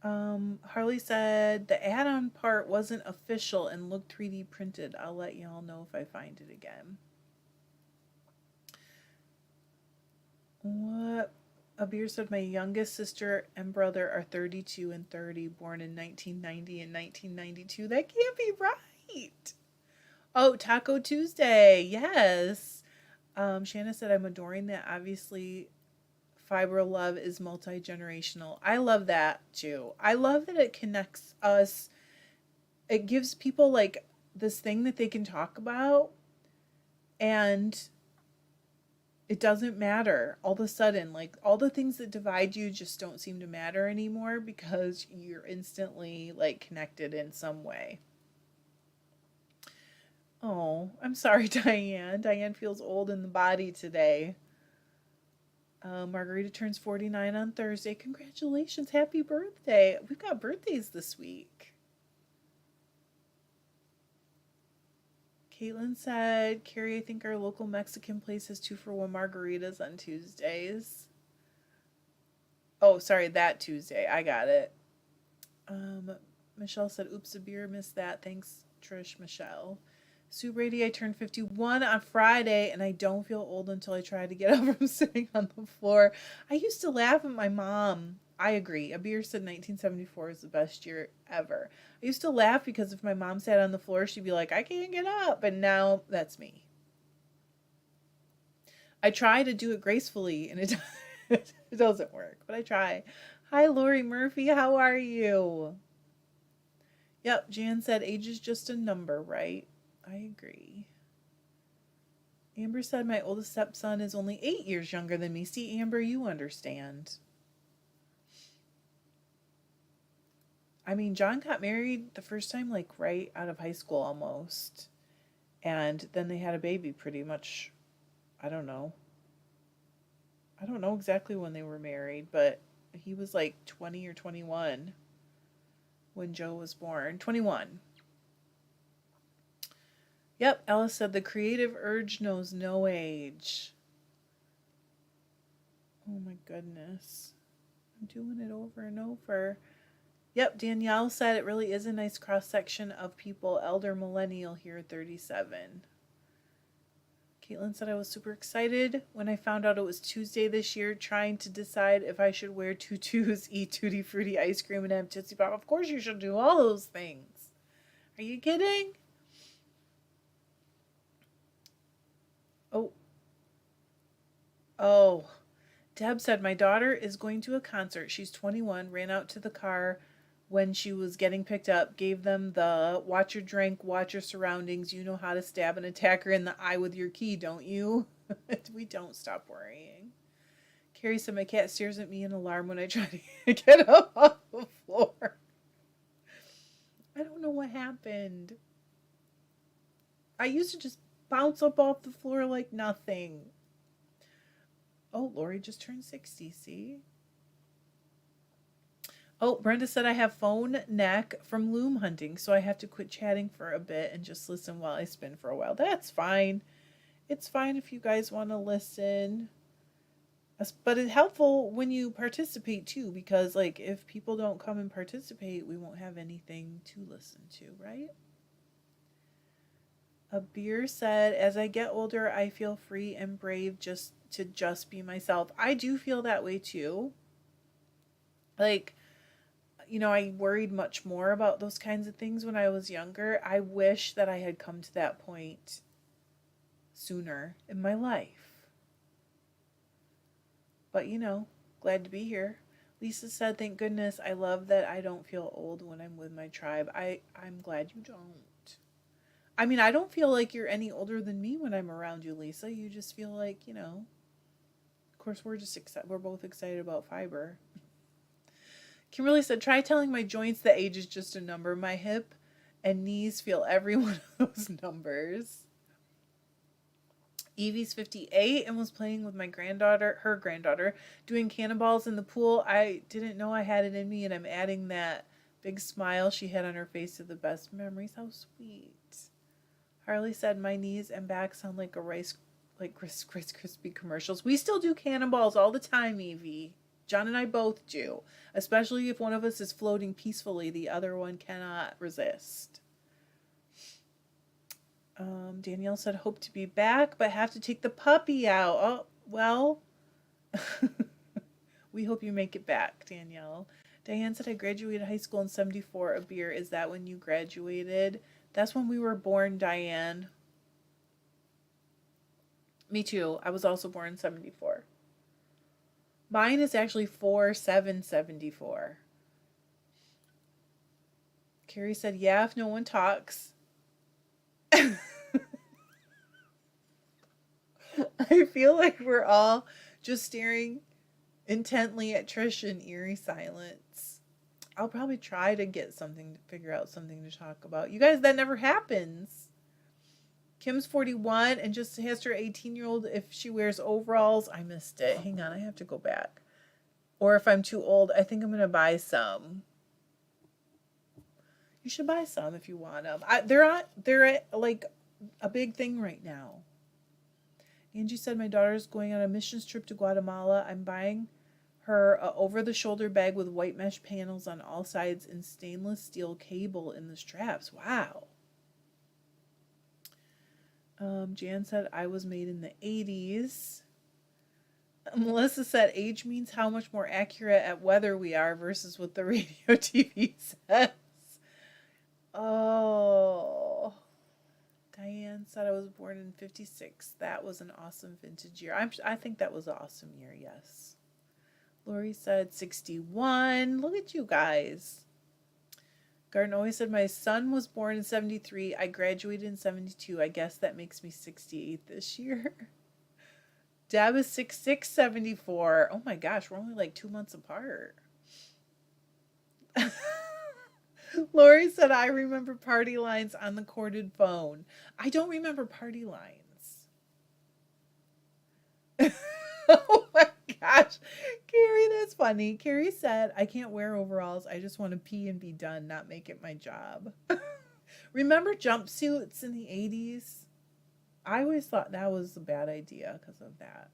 Harley said the add-on part wasn't official and looked 3D printed. I'll let y'all know if I find it again. What? Abir said my youngest sister and brother are 32 and 30, born in 1990 and 1992. That can't be right. Oh, Taco Tuesday. Yes. Shanna said, I'm adoring that. Obviously, fiber love is multi-generational. I love that too. I love that it connects us. It gives people like this thing that they can talk about, and it doesn't matter. All of a sudden, like all the things that divide you just don't seem to matter anymore because you're instantly like connected in some way. Oh, I'm sorry, Diane. Diane feels old in the body today. Margarita turns 49 on Thursday. Congratulations. Happy birthday. We've got birthdays this week. Caitlin said, Carrie, I think our local Mexican place has 2-for-1 margaritas on Tuesdays. Oh, sorry, that Tuesday. I got it. Michelle said, oops, a beer, missed that. Thanks, Trish, Michelle. Sue Brady, I turned 51 on Friday, and I don't feel old until I try to get up from sitting on the floor. I used to laugh at my mom. I agree. Abir said 1974 is the best year ever. I used to laugh because if my mom sat on the floor, she'd be like, I can't get up. And now that's me. I try to do it gracefully, and it doesn't work, but I try. Hi, Lori Murphy. How are you? Yep, Jan said age is just a number, right? I agree. Amber said my oldest stepson is only 8 years younger than me. See, Amber, you understand. I mean, John got married the first time, like, right out of high school almost. And then they had a baby pretty much, I don't know. I don't know exactly when they were married, but he was like 20 or 21 when Joe was born. 21. Yep, Alice said the creative urge knows no age. Oh my goodness. I'm doing it over and over. Yep, Danielle said it really is a nice cross-section of people, elder millennial here, 37. Caitlin said I was super excited when I found out it was Tuesday this year, trying to decide if I should wear tutus, eat Tutti Frutti ice cream, and have Tootsie Pop. Of course you should do all those things. Are you kidding? Oh. Deb said, my daughter is going to a concert. She's 21, ran out to the car when she was getting picked up, gave them the watch your drink, watch your surroundings. You know how to stab an attacker in the eye with your key, don't you? We don't stop worrying. Carrie said, my cat stares at me in alarm when I try to get up off the floor. I don't know what happened. I used to just bounce up off the floor like nothing. Oh, Lori just turned 60, see? Oh, Brenda said I have phone neck from loom hunting, so I have to quit chatting for a bit and just listen while I spin for a while. That's fine. It's fine if you guys want to listen. But it's helpful when you participate too, because like if people don't come and participate, we won't have anything to listen to, right? A beer said, as I get older, I feel free and brave just be myself. I do feel that way too. Like, I worried much more about those kinds of things when I was younger. I wish that I had come to that point sooner in my life. But, glad to be here. Lisa said, thank goodness. I love that I don't feel old when I'm with my tribe. I'm glad you don't. I mean, I don't feel like you're any older than me when I'm around you, Lisa. You just feel like, of course, we're both excited about fiber. Kimberly said, try telling my joints that age is just a number. My hip and knees feel every one of those numbers. Evie's 58 and was playing with her granddaughter, doing cannonballs in the pool. I didn't know I had it in me, and I'm adding that big smile she had on her face to the best memories. How sweet. Harley said, my knees and back sound like Rice Krispie commercials. We still do cannonballs all the time, Evie. John and I both do. Especially if one of us is floating peacefully, the other one cannot resist. Danielle said, hope to be back, but have to take the puppy out. Oh, well, we hope you make it back, Danielle. Diane said, I graduated high school in 74. A beer. Is that when you graduated? That's when we were born, Diane. Me too. I was also born in 74. Mine is actually 4/7/74. Carrie said, yeah, if no one talks. I feel like we're all just staring intently at Trish in eerie silence. I'll probably try to figure out something to talk about. You guys, that never happens. Kim's 41 and just asked her 18-year-old if she wears overalls. I missed it. Hang on, I have to go back. Or if I'm too old, I think I'm going to buy some. You should buy some if you want them. They're like a big thing right now. Angie said, my daughter's going on a missions trip to Guatemala. I'm buying her a over-the-shoulder bag with white mesh panels on all sides and stainless steel cable in the straps. Wow. Jan said, I was made in the 80s. Melissa said, age means how much more accurate at weather we are versus what the radio TV says. Oh. Diane said I was born in 56. That was an awesome vintage year. I think that was an awesome year, yes. Lori said 61. Look at you guys. Garden always said my son was born in 73. I graduated in 72. I guess that makes me 68 this year. Deb is 66/74. Oh my gosh, we're only like 2 months apart. Lori said, I remember party lines on the corded phone. I don't remember party lines. Oh my gosh. Carrie, that's funny. Carrie said, I can't wear overalls. I just want to pee and be done, not make it my job. Remember jumpsuits in the 80s? I always thought that was a bad idea because of that.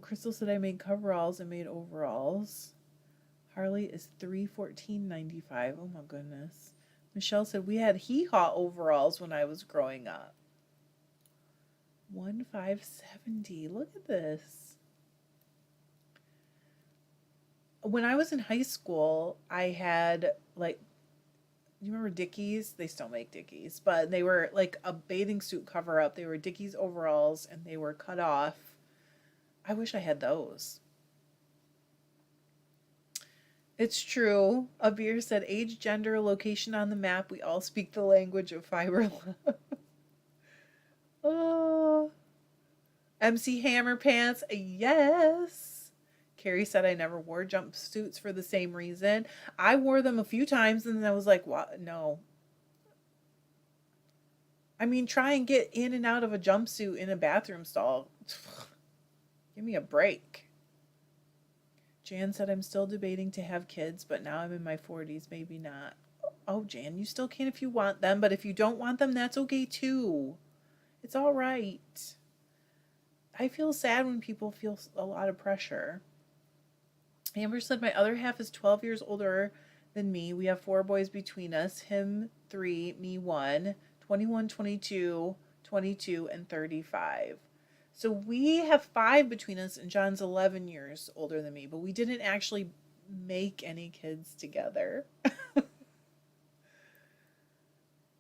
Crystal said I made coveralls and made overalls. Harley is 3/14/95. Oh my goodness. Michelle said we had hee-haw overalls when I was growing up. 1570. Look at this. When I was in high school, I had you remember Dickies? They still make Dickies, but they were like a bathing suit cover up. They were Dickies overalls and they were cut off. I wish I had those. It's true. Abir said, age, gender, location on the map. We all speak the language of fiber love. Oh. MC Hammer Pants. Yes. Carrie said, I never wore jumpsuits for the same reason. I wore them a few times and then I was like, what? No. I mean, try and get in and out of a jumpsuit in a bathroom stall. Give me a break. Jan said, I'm still debating to have kids, but now I'm in my 40s, maybe not. Oh, Jan, you still can if you want them, but if you don't want them, that's okay too. It's all right. I feel sad when people feel a lot of pressure. Amber said, my other half is 12 years older than me. We have 4 boys between us. Him 3, me 1, 21, 22, 22, and 35. So we have 5 between us, and John's 11 years older than me, but we didn't actually make any kids together.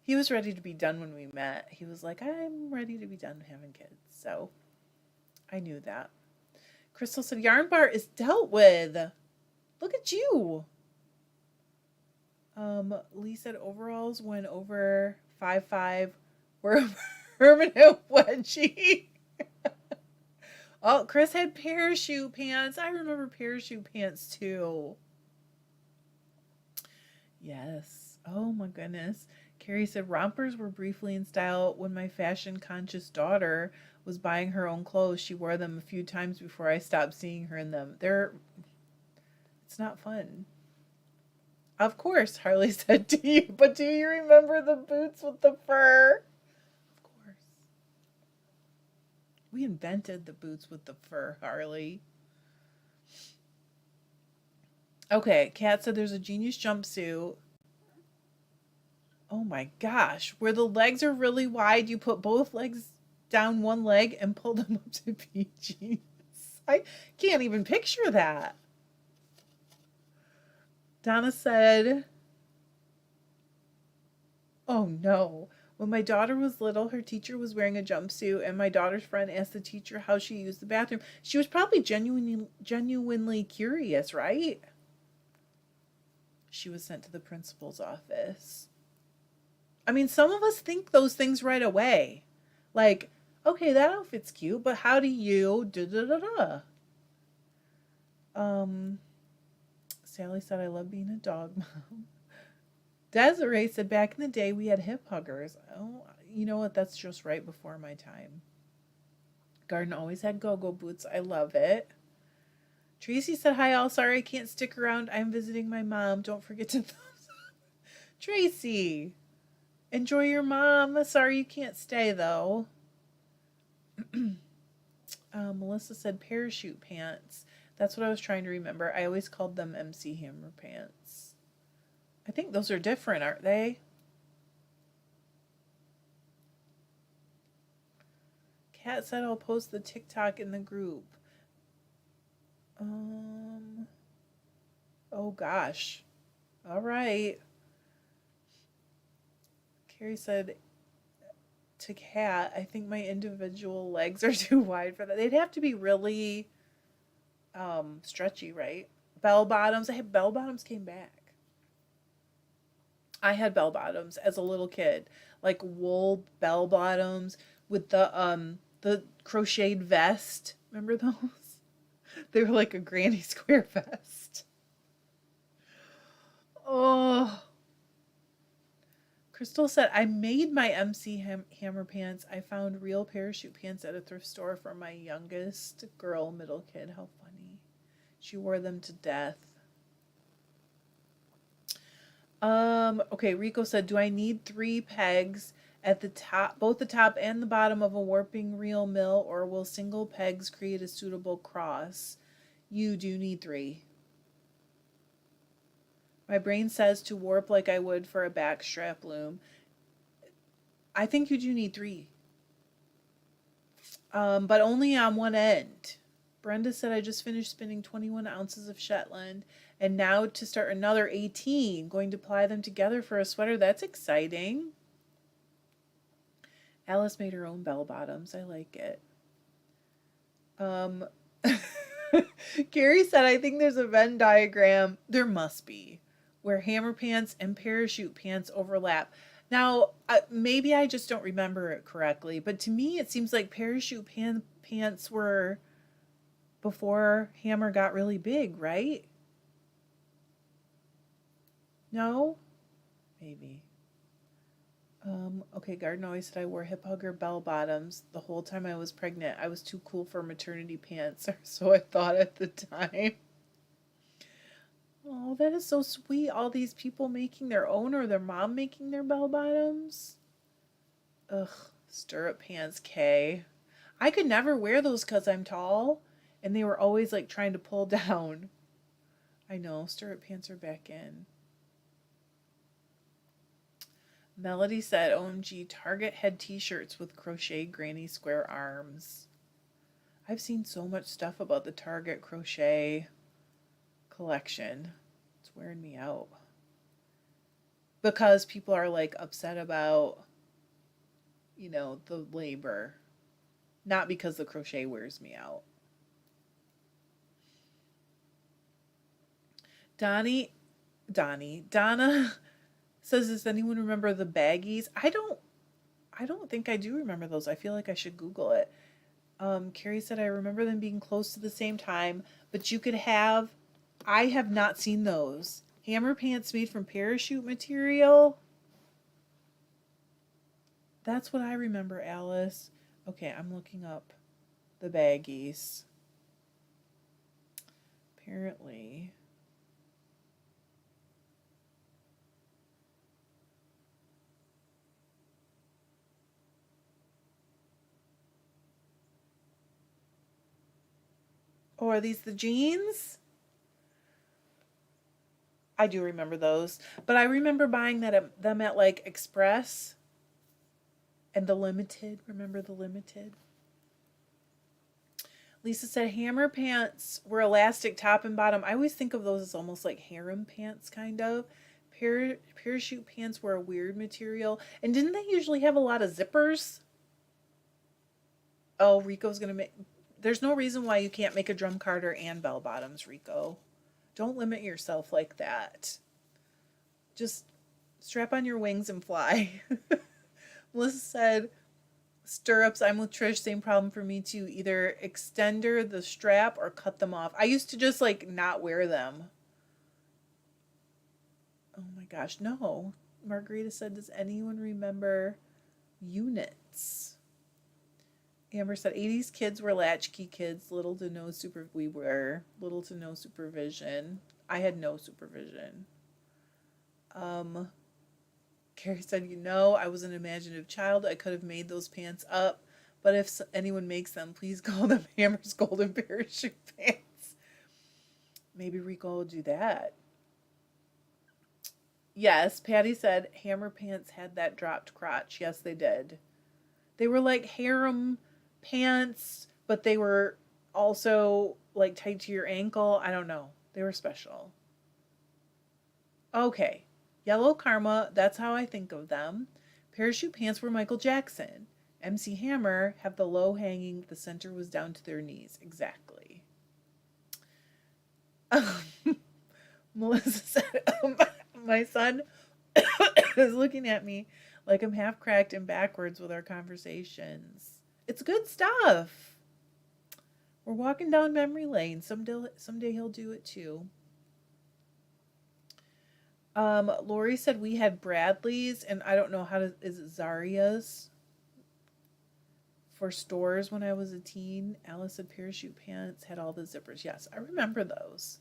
He was ready to be done when we met. He was like, I'm ready to be done having kids. So I knew that. Crystal said, Yarn Bar is dealt with. Look at you. Lee said overalls went over 5'5" were a permanent wedgie. Oh, Chris had parachute pants. I remember parachute pants too. Yes. Oh my goodness. Carrie said rompers were briefly in style when my fashion conscious daughter was buying her own clothes. She wore them a few times before I stopped seeing her in them. It's not fun. Of course, Harley said, do you remember the boots with the fur? Of course. We invented the boots with the fur, Harley. Okay, Kat said there's a genius jumpsuit. Oh my gosh, where the legs are really wide, you put both legs down one leg and pull them up to be genius. I can't even picture that. Donna said, oh no. When my daughter was little, her teacher was wearing a jumpsuit, and my daughter's friend asked the teacher how she used the bathroom. She was probably genuinely curious, right? She was sent to the principal's office. I mean, some of us think those things right away. Like, okay, that outfit's cute, but how do you Sally said, I love being a dog mom. Desiree said, back in the day, we had hip huggers. Oh, you know what? That's just right before my time. Garden always had go-go boots. I love it. Tracy said, hi, all. Sorry I can't stick around. I'm visiting my mom. Don't forget to thumbs up. Tracy, enjoy your mom. Sorry you can't stay, though. Melissa said, parachute pants. That's what I was trying to remember. I always called them MC Hammer pants. I think those are different, aren't they? Kat said I'll post the TikTok in the group. Oh gosh. All right. Carrie said to Kat, I think my individual legs are too wide for that. They'd have to be really stretchy, right? Bell bottoms. I had bell bottoms came back. I had bell bottoms as a little kid, like wool bell bottoms with the crocheted vest. Remember those? They were like a granny square vest. Oh. Crystal said, I made my MC Hammer pants. I found real parachute pants at a thrift store for my youngest girl, middle kid. How funny. She wore them to death. Okay, Rico said, do I need 3 pegs at the top, both the top and the bottom of a warping reel mill, or will single pegs create a suitable cross? You do need 3. My brain says to warp like I would for a backstrap loom. I think you do need 3. But only on one end. Brenda said, I just finished spinning 21 ounces of Shetland, and now to start another 18. Going to ply them together for a sweater. That's exciting. Alice made her own bell bottoms. I like it. Gary said, I think there's a Venn diagram. There must be. Where hammer pants and parachute pants overlap. Now, maybe I just don't remember it correctly, but to me it seems like parachute pants were before hammer got really big, right? No? Maybe. Okay, Garden always said I wore hip hugger bell bottoms the whole time I was pregnant. I was too cool for maternity pants, or so I thought at the time. Oh, that is so sweet. All these people making their own or their mom making their bell bottoms. Ugh, stirrup pants, K. I could never wear those because I'm tall, and they were always like trying to pull down. I know, stirrup pants are back in. Melody said, OMG, Target had t shirts with crochet granny square arms. I've seen so much stuff about the Target crochet collection. It's wearing me out. Because people are like upset about, the labor. Not because the crochet wears me out. Donna says, does anyone remember the baggies? I don't think I do remember those. I feel like I should Google it. Carrie said, I remember them being close to the same time, but you could have, I have not seen those. Hammer pants made from parachute material. That's what I remember, Alice. Okay, I'm looking up the baggies. Apparently. Oh, are these the jeans? I do remember those. But I remember buying them at like Express and the Limited. Remember the Limited? Lisa said hammer pants were elastic top and bottom. I always think of those as almost like harem pants, kind of. Parachute pants were a weird material. And didn't they usually have a lot of zippers? Oh, Rico's going to make... There's no reason why you can't make a drum carter and bell bottoms, Rico. Don't limit yourself like that. Just strap on your wings and fly. Melissa said, stirrups, I'm with Trish, same problem for me too. Either extender the strap or cut them off. I used to just like not wear them. Oh my gosh, no. Margarita said, does anyone remember units? Amber said 80s kids were latchkey kids, little to no supervision. I had no supervision. Carrie said, I was an imaginative child. I could have made those pants up, but if anyone makes them, please call them Hammer's Golden Parachute Pants. Maybe Rico will do that. Yes, Patty said hammer pants had that dropped crotch. Yes, they did. They were like harem pants, but they were also like tight to your ankle. I don't know. They were special. Okay. Yellow Karma, that's how I think of them. Parachute pants were Michael Jackson. MC Hammer have the low hanging, the center was down to their knees. Exactly. Melissa said, my son is looking at me like I'm half cracked and backwards with our conversations. It's good stuff. We're walking down memory lane. Someday he'll do it too. Lori said we had Bradley's, and I don't know is it Zaria's for stores when I was a teen. Alice said parachute pants had all the zippers. Yes, I remember those.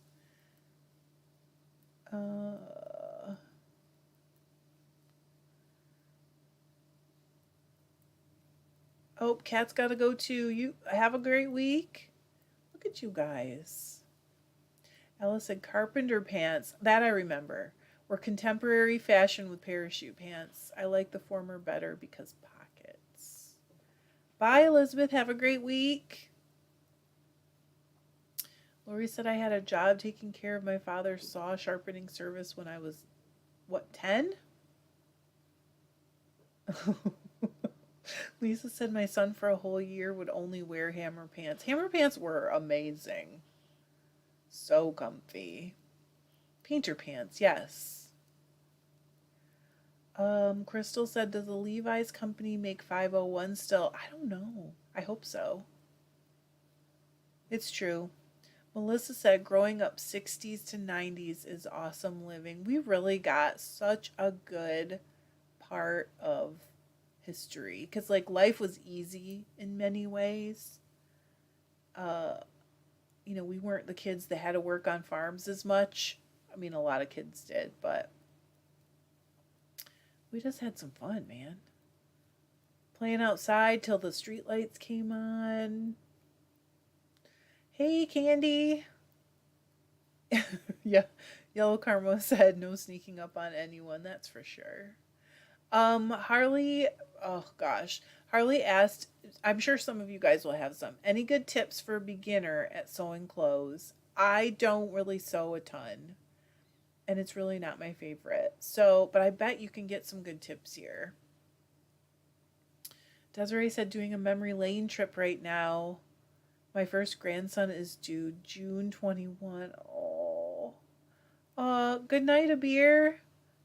Oh, Kat's got to go too. You have a great week. Look at you guys. Alice said carpenter pants. That I remember. Were contemporary fashion with parachute pants. I like the former better because pockets. Bye, Elizabeth. Have a great week. Lori said I had a job taking care of my father's saw sharpening service when I was, 10? Lisa said my son for a whole year would only wear hammer pants. Hammer pants were amazing. So comfy. Painter pants, yes. Crystal said, does the Levi's company make 501 still? I don't know. I hope so. It's true. Melissa said, growing up 60s to 90s is awesome living. We really got such a good part of history because like life was easy in many ways. We weren't the kids that had to work on farms as much. I mean, a lot of kids did, but we just had some fun, man. Playing outside till the streetlights came on. Hey, Candy. Yeah, Yellow Karma said no sneaking up on anyone, that's for sure. Harley, oh gosh. Harley asked, I'm sure some of you guys will have some. Any good tips for a beginner at sewing clothes? I don't really sew a ton, and it's really not my favorite. So, but I bet you can get some good tips here. Desiree said doing a memory lane trip right now. My first grandson is due June 21. Oh. Good night, Abir.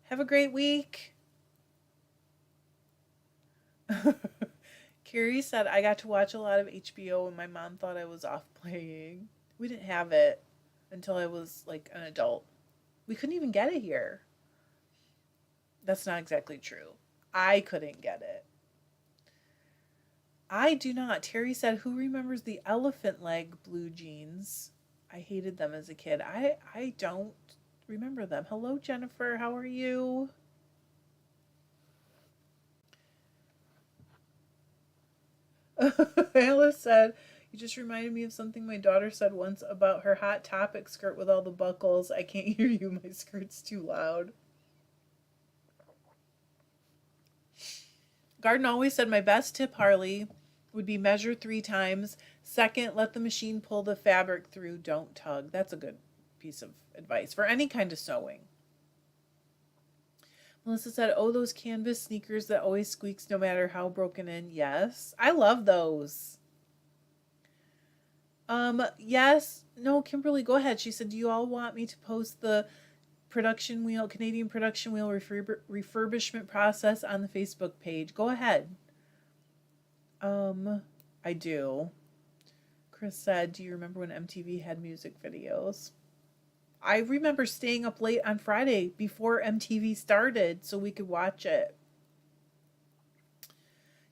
Have a great week. Carrie said I got to watch a lot of HBO and my mom thought I was off playing. We didn't have it until I was like an adult. We couldn't even get it here. That's not exactly true. I couldn't get it. I do not. Terry said, who remembers the elephant leg blue jeans? I hated them as a kid. I don't remember them. Hello, Jennifer. How are you? Alice said, you just reminded me of something my daughter said once about her Hot Topic skirt with all the buckles. I can't hear you. My skirt's too loud. Garden always said my best tip, Harley, would be measure 3 times. Second, let the machine pull the fabric through. Don't tug. That's a good piece of advice for any kind of sewing. Melissa said, oh, those canvas sneakers that always squeaks no matter how broken in. Yes. I love those. Yes. No, Kimberly, go ahead. She said, do you all want me to post the Canadian production wheel refurbishment process on the Facebook page? Go ahead. I do. Chris said, do you remember when MTV had music videos? I remember staying up late on Friday before MTV started so we could watch it.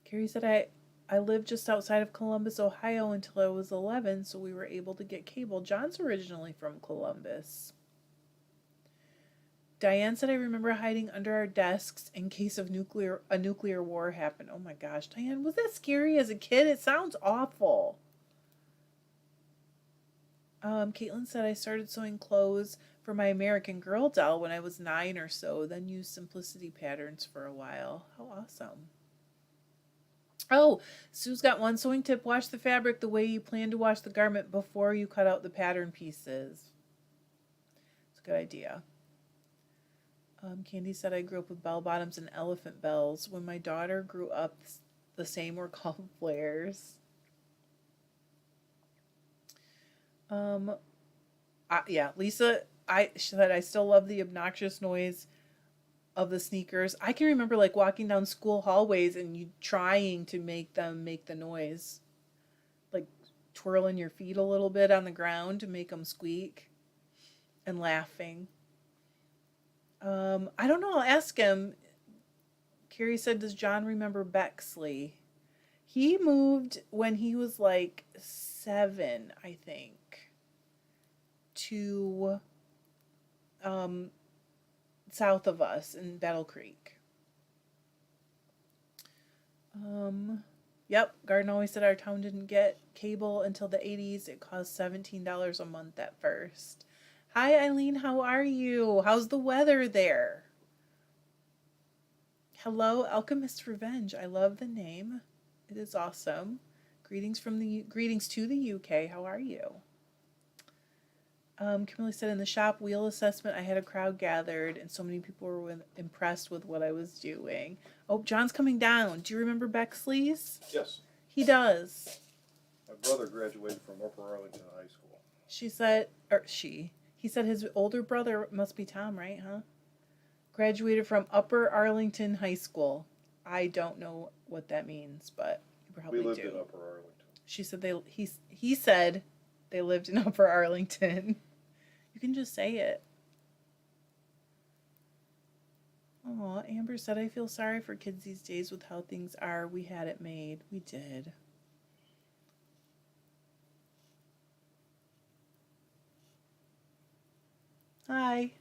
Carrie said, I lived just outside of Columbus, Ohio until I was 11, so we were able to get cable. John's originally from Columbus. Diane said, I remember hiding under our desks in case of a nuclear war happened. Oh my gosh, Diane, was that scary as a kid? It sounds awful. Caitlin said, I started sewing clothes for my American Girl doll when I was 9 or so, then used simplicity patterns for a while. How awesome. Oh, Sue's got one sewing tip. Wash the fabric the way you plan to wash the garment before you cut out the pattern pieces. It's a good idea. Candy said, I grew up with bell bottoms and elephant bells. When my daughter grew up, the same were called flares. Yeah, Lisa, she said, I still love the obnoxious noise of the sneakers. I can remember like walking down school hallways and you trying to make them make the noise. Like twirling your feet a little bit on the ground to make them squeak and laughing. I don't know. I'll ask him. Carrie said, does John remember Bexley? He moved when he was like 7, I think, to south of us in Battle Creek. Yep, Garden always said our town didn't get cable until the 80s. It cost $17 a month at first. Hi, Eileen. How are you? How's the weather there? Hello, Alchemist Revenge. I love the name. It is awesome. Greetings to the UK. How are you? Kimberly said, in the shop wheel assessment, I had a crowd gathered, and so many people were impressed with what I was doing. Oh, John's coming down. Do you remember Bexley's? Yes. He does. My brother graduated from Upper Arlington High School. He said his older brother must be Tom, right, huh? Graduated from Upper Arlington High School. I don't know what that means, but you probably do. We lived in Upper Arlington. She said he said they lived in Upper Arlington. You can just say it. Aw, Amber said, I feel sorry for kids these days with how things are. We had it made. We did. Hi.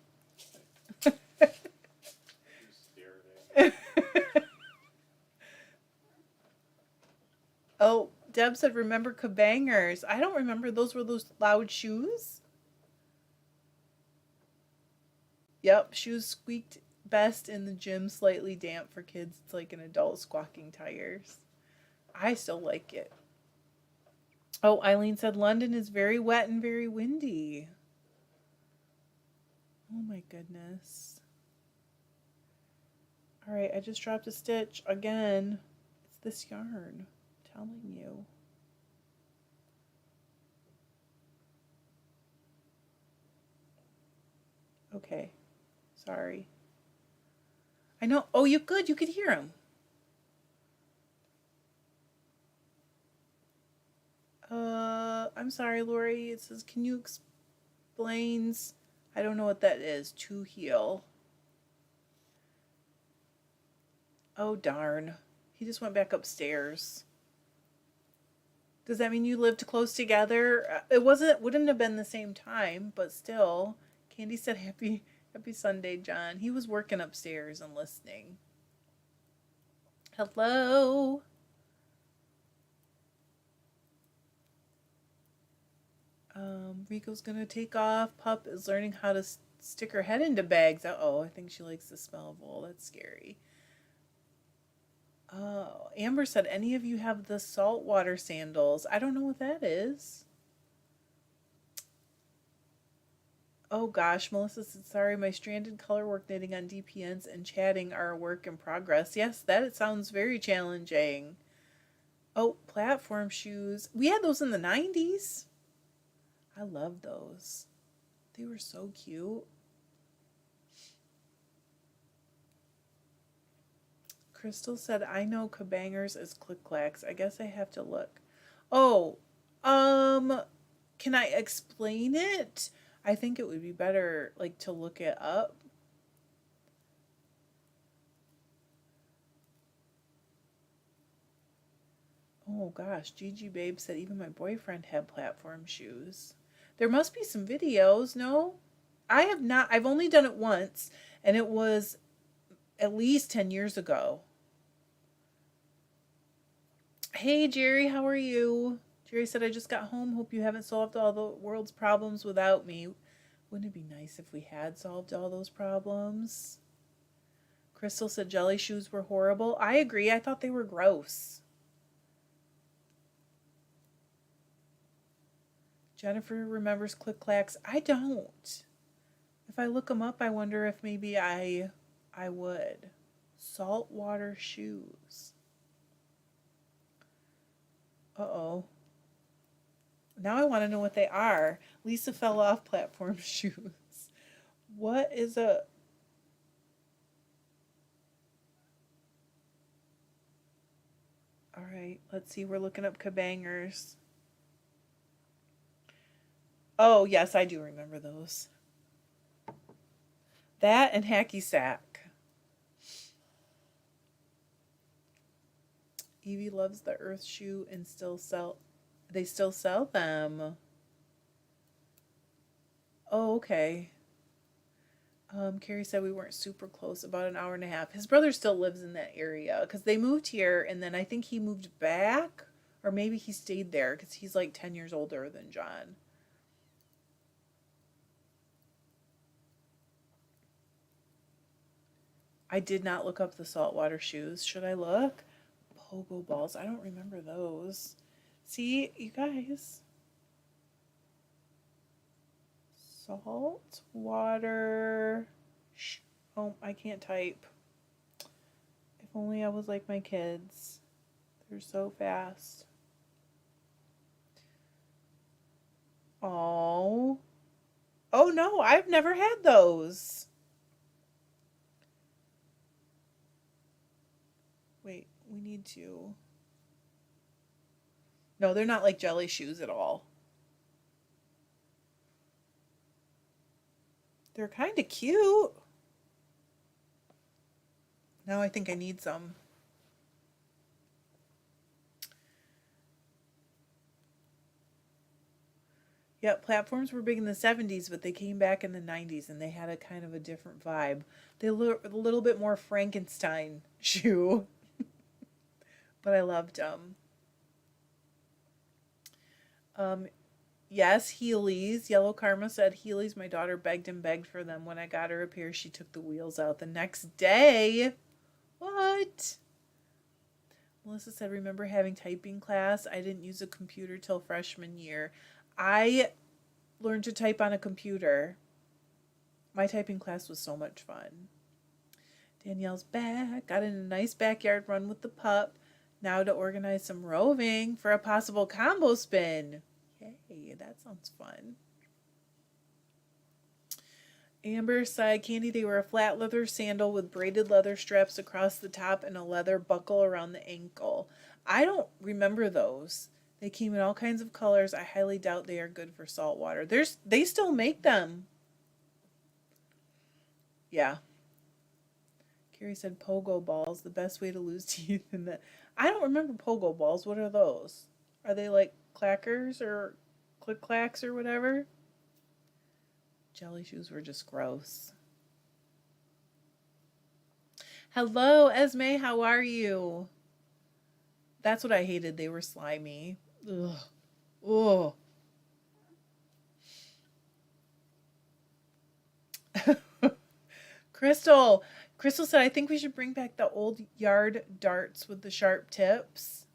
Oh, Deb said, remember kabangers. I don't remember. Those were those loud shoes? Yep, shoes squeaked best in the gym, slightly damp for kids. It's like an adult squawking tires. I still like it. Oh, Eileen said London is very wet and very windy. Oh my goodness. All right, I just dropped a stitch again. It's this yarn. I'm telling you. Okay. Sorry. I know. Oh, you could. You could hear him. I'm sorry, Lori. It says, can you explain? I don't know what that is. To heal. Oh, darn. He just went back upstairs. Does that mean you lived close together? Wouldn't have been the same time, but still. Candy said happy Sunday, John. He was working upstairs and listening. Hello. Rico's gonna take off. Pup is learning how to stick her head into bags. Oh, I think she likes the smell of wool. That's scary. Oh, Amber said, any of you have the saltwater sandals? I don't know what that is. Oh gosh, Melissa said, sorry, my stranded color work knitting on DPNs and chatting are a work in progress. Yes, that sounds very challenging. Oh, platform shoes. We had those in the 90s. I love those. They were so cute. Crystal said, I know kabangers as click clacks. I guess I have to look. Oh, can I explain it? I think it would be better, like, to look it up. Oh gosh, Gigi Babe said even my boyfriend had platform shoes. There must be some videos, no? I have not, I've only done it once, and it was at least 10 years ago. Hey Jerry, how are you? Jerry said, I just got home. Hope you haven't solved all the world's problems without me. Wouldn't it be nice if we had solved all those problems? Crystal said jelly shoes were horrible. I agree. I thought they were gross. Jennifer remembers click clacks. I don't. If I look them up, I wonder if maybe I would. Saltwater shoes. Uh-oh. Now I want to know what they are. Lisa fell off platform shoes. What is a... All right, let's see. We're looking up kabangers. Oh, yes, I do remember those. That and hacky sack. Evie loves the earth shoe and they still sell them. Oh, okay. Carrie said we weren't super close, about an hour and a half. His brother still lives in that area because they moved here and then I think he moved back, or maybe he stayed there because he's like 10 years older than John. I did not look up the saltwater shoes. Should I look? Pogo balls. I don't remember those. See, you guys. Salt water. Oh, I can't type. If only I was like my kids. They're so fast. Oh. Oh no, I've never had those. Wait, we need to. No, they're not like jelly shoes at all. They're kind of cute. Now I think I need some. Yeah, platforms were big in the 70s, but they came back in the 90s and they had a kind of a different vibe. They look a little bit more Frankenstein shoe. But I loved them. Um, yes, Heelys. Yellow Karma said Heelys. My daughter begged and begged for them. When I got her a pair, she took the wheels out the next day. What? Melissa said, remember having typing class? I didn't use a computer till freshman year. I learned to type on a computer. My typing class was so much fun. Danielle's back. Got in a nice backyard run with the pup. Now to organize some roving for a possible combo spin. Yay, that sounds fun. Amber said, Candy, they were a flat leather sandal with braided leather straps across the top and a leather buckle around the ankle. I don't remember those. They came in all kinds of colors. I highly doubt they are good for salt water. They still make them. Yeah. Carrie said pogo balls, the best way to lose teeth in the I don't remember pogo balls. What are those? Are they like clackers or click clacks or whatever? Jelly shoes were just gross. Hello, Esme, how are you? That's what I hated. They were slimy. Ugh. Ugh. Crystal said, I think we should bring back the old yard darts with the sharp tips.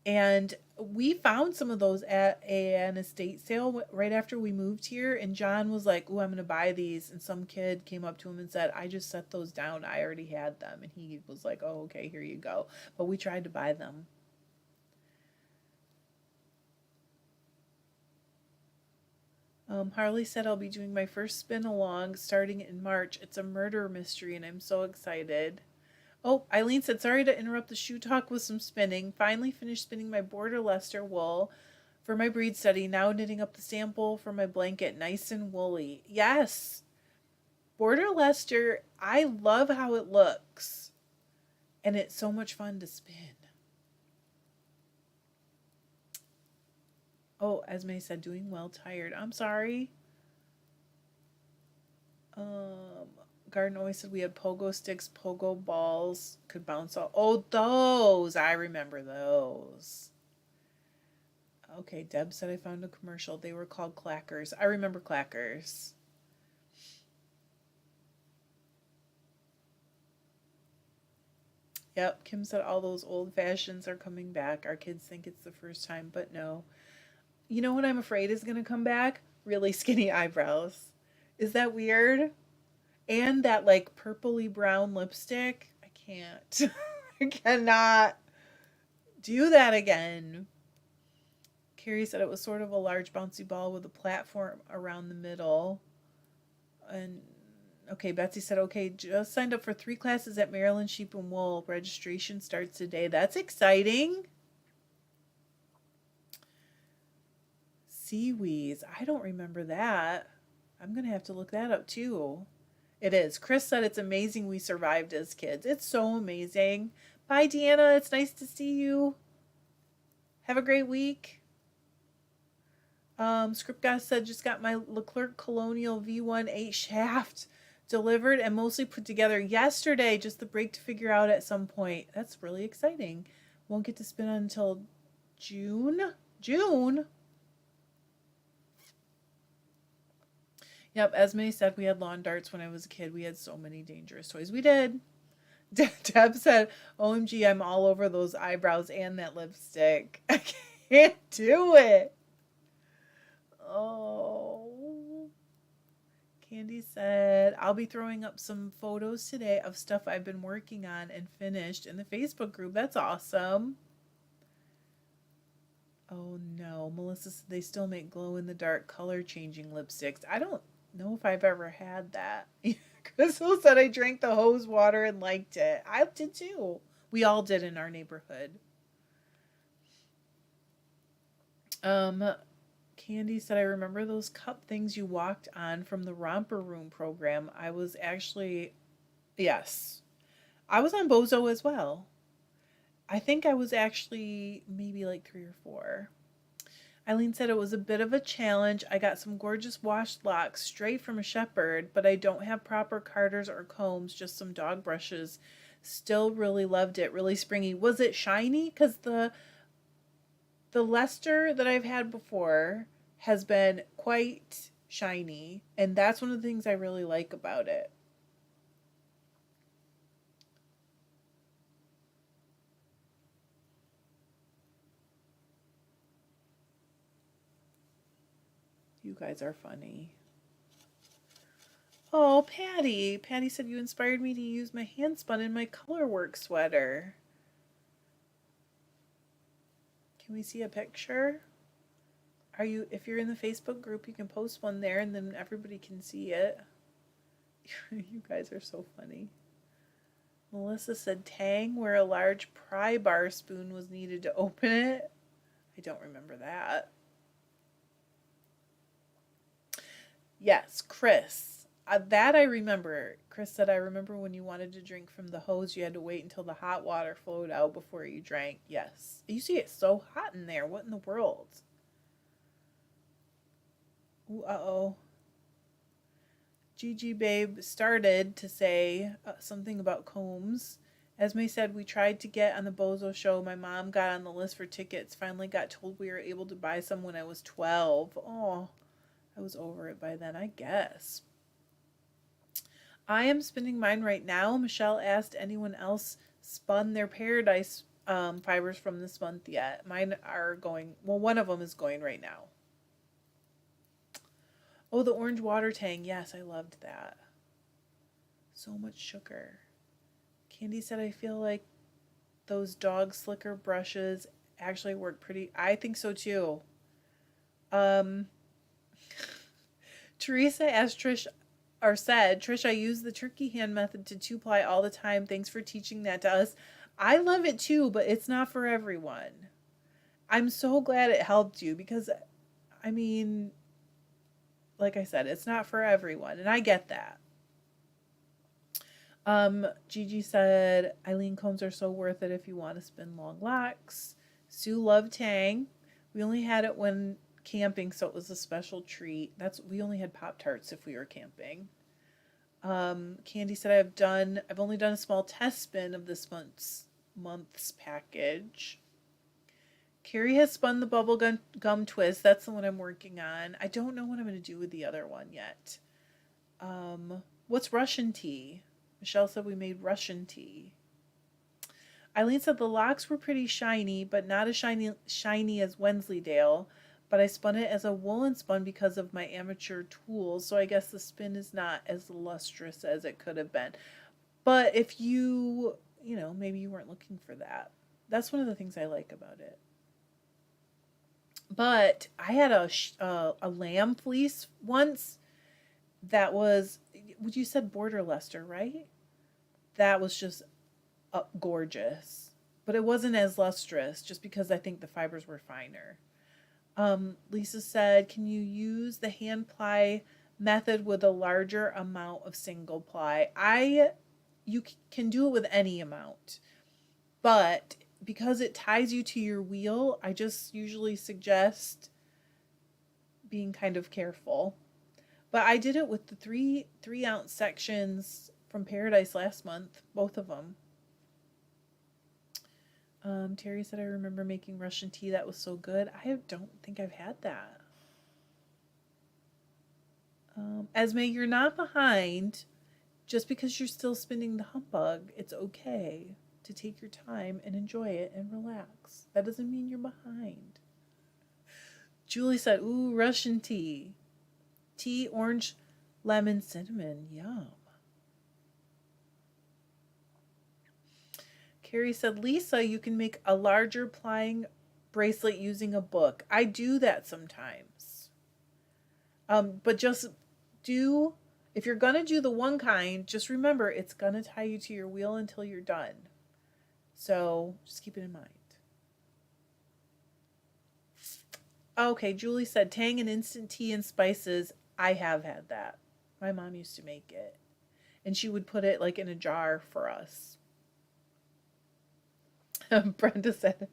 And we found some of those at an estate sale right after we moved here. And John was like, oh, I'm going to buy these. And some kid came up to him and said, I just set those down. I already had them. And he was like, oh, okay, here you go. But we tried to buy them. Harley said I'll be doing my first spin along starting in March. It's a murder mystery and I'm so excited. Oh, Eileen said, sorry to interrupt the shoe talk with some spinning. Finally finished spinning my Border Leicester wool for my breed study. Now knitting up the sample for my blanket. Nice and woolly. Yes. Border Leicester, I love how it looks. And it's so much fun to spin. Oh, Esme said, doing well, tired. I'm sorry. Garden always said we had pogo sticks, pogo balls, could bounce off. Oh, those. I remember those. Okay, Deb said I found a commercial. They were called clackers. I remember clackers. Yep, Kim said all those old fashions are coming back. Our kids think it's the first time, but no. You know what I'm afraid is going to come back? Really skinny eyebrows. Is that weird? And that like purpley brown lipstick. I can't. I cannot do that again. Carrie said it was sort of a large bouncy ball with a platform around the middle. And okay, Betsy said, okay, just signed up for 3 classes at Maryland Sheep and Wool. Registration starts today. That's exciting. Seaweeds. I don't remember that. I'm going to have to look that up too. It is. Chris said it's amazing we survived as kids. It's so amazing. Bye, Deanna. It's nice to see you. Have a great week. Script Guy said just got my Leclerc Colonial V1 shaft delivered and mostly put together yesterday. Just the break to figure out at some point. That's really exciting. Won't get to spin until June. Yep, Esme said we had lawn darts when I was a kid. We had so many dangerous toys. We did. Deb said, OMG, I'm all over those eyebrows and that lipstick. I can't do it. Oh. Candy said, I'll be throwing up some photos today of stuff I've been working on and finished in the Facebook group. That's awesome. Oh no, Melissa said they still make glow-in-the-dark color-changing lipsticks. I don't know if I've ever had that. Crystal said I drank the hose water and liked it. I did too. We all did in our neighborhood. Candy said I remember those cup things you walked on from the Romper Room program. I was actually, yes, I was on Bozo as well. I think I was actually maybe like 3 or 4. Eileen said it was a bit of a challenge. I got some gorgeous washed locks straight from a shepherd, but I don't have proper carders or combs, just some dog brushes. Still really loved it. Really springy. Was it shiny? Because the The Leicester that I've had before has been quite shiny, and that's one of the things I really like about it. You guys are funny. Oh, Patty. Patty said you inspired me to use my hand spun in my colorwork sweater. Can we see a picture? If you're in the Facebook group, you can post one there and then everybody can see it. You guys are so funny. Melissa said tang where a large pry bar spoon was needed to open it. I don't remember that. Yes, Chris. That I remember. Chris said, I remember when you wanted to drink from the hose, you had to wait until the hot water flowed out before you drank. Yes. You see, it's so hot in there. What in the world? Ooh, uh-oh. Gigi Babe started to say something about combs. Esme said, we tried to get on the Bozo show. My mom got on the list for tickets. Finally got told we were able to buy some when I was 12. Oh, I was over it by then, I guess. I am spinning mine right now. Michelle asked anyone else spun their Paradise fibers from this month yet. Mine are going, well, one of them is going right now. Oh, the orange water tang. Yes, I loved that. So much sugar. Candy said, I feel like those dog slicker brushes actually work pretty. I think so too. Teresa asked Trish, or said, Trish, I use the turkey hand method to two-ply all the time. Thanks for teaching that to us. I love it too, but it's not for everyone. I'm so glad it helped you because, I mean, like I said, it's not for everyone, and I get that. Gigi said, Eileen combs are so worth it if you want to spin long locks. Sue loved tang. We only had it when camping, so it was a special treat. We only had Pop-Tarts if we were camping. Candy said I've only done a small test spin of this month's package. Carrie has spun the bubble gum twist. That's the one I'm working on. I don't know what I'm going to do with the other one yet. What's Russian tea? Michelle said we made Russian tea. Eileen said the locks were pretty shiny, but not as shiny as Wensleydale. But I spun it as a woolen spun because of my amateur tools, so I guess the spin is not as lustrous as it could have been. But if maybe you weren't looking for that. That's one of the things I like about it. But I had a lamb fleece once that was, you said border luster, right? That was just gorgeous. But it wasn't as lustrous just because I think the fibers were finer. Lisa said, can you use the hand ply method with a larger amount of single ply? You can do it with any amount, but because it ties you to your wheel, I just usually suggest being kind of careful. But I did it with the 3-ounce sections from Paradise last month, both of them. Terry said, I remember making Russian tea. That was so good. I don't think I've had that. Esme, you're not behind. Just because you're still spinning the humbug, it's okay to take your time and enjoy it and relax. That doesn't mean you're behind. Julie said, ooh, Russian tea. Tea, orange, lemon, cinnamon. Yum. Carrie said, Lisa, you can make a larger plying bracelet using a book. I do that sometimes. But just if you're going to do the one kind, just remember it's going to tie you to your wheel until you're done. So just keep it in mind. Okay, Julie said, tang and instant tea and spices. I have had that. My mom used to make it. And she would put it like in a jar for us. Brenda said,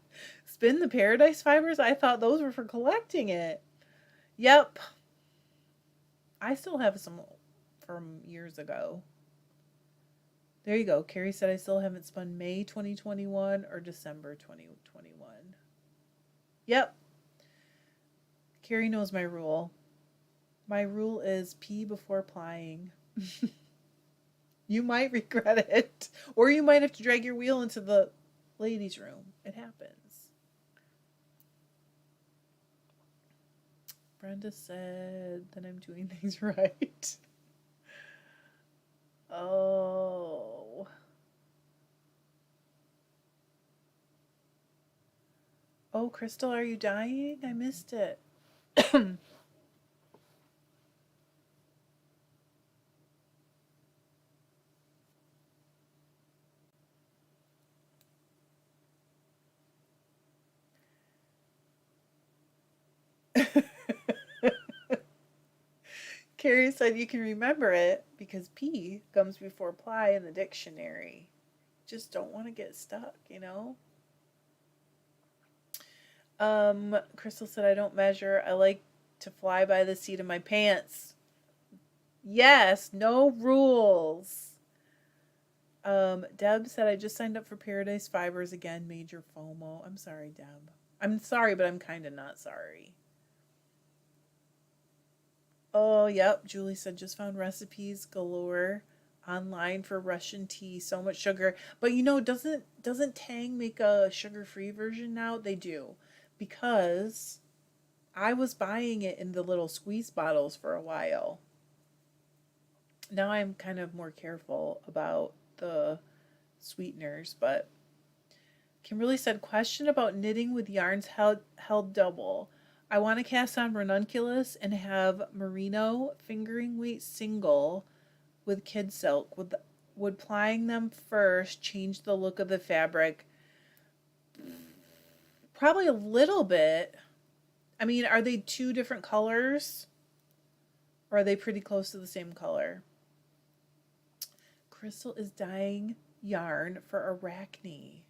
spin the Paradise fibers? I thought those were for collecting it. Yep. I still have some from years ago. There you go. Carrie said, I still haven't spun May 2021 or December 2021. Yep. Carrie knows my rule. My rule is pee before plying. You might regret it. Or you might have to drag your wheel into the ladies' room. It happens. Brenda said that I'm doing things right. Oh. Oh, Crystal, are you dying? I missed it. Carrie said you can remember it because P comes before ply in the dictionary. Just don't want to get stuck, you know? Crystal said I don't measure. I like to fly by the seat of my pants. Yes, no rules. Deb said I just signed up for Paradise Fibers again. Major FOMO. I'm sorry, Deb. I'm sorry, but I'm kind of not sorry. Oh, yep. Julie said just found recipes galore online for Russian tea. So much sugar, but you know, doesn't Tang make a sugar-free version now? They do, because I was buying it in the little squeeze bottles for a while. Now I'm kind of more careful about the sweeteners, but Kimberly said question about knitting with yarns held double. I want to cast on ranunculus and have merino fingering weight single with kid silk. Would plying them first change the look of the fabric? Probably a little bit. I mean, are they two different colors? Or are they pretty close to the same color? Crystal is dyeing yarn for Arachne.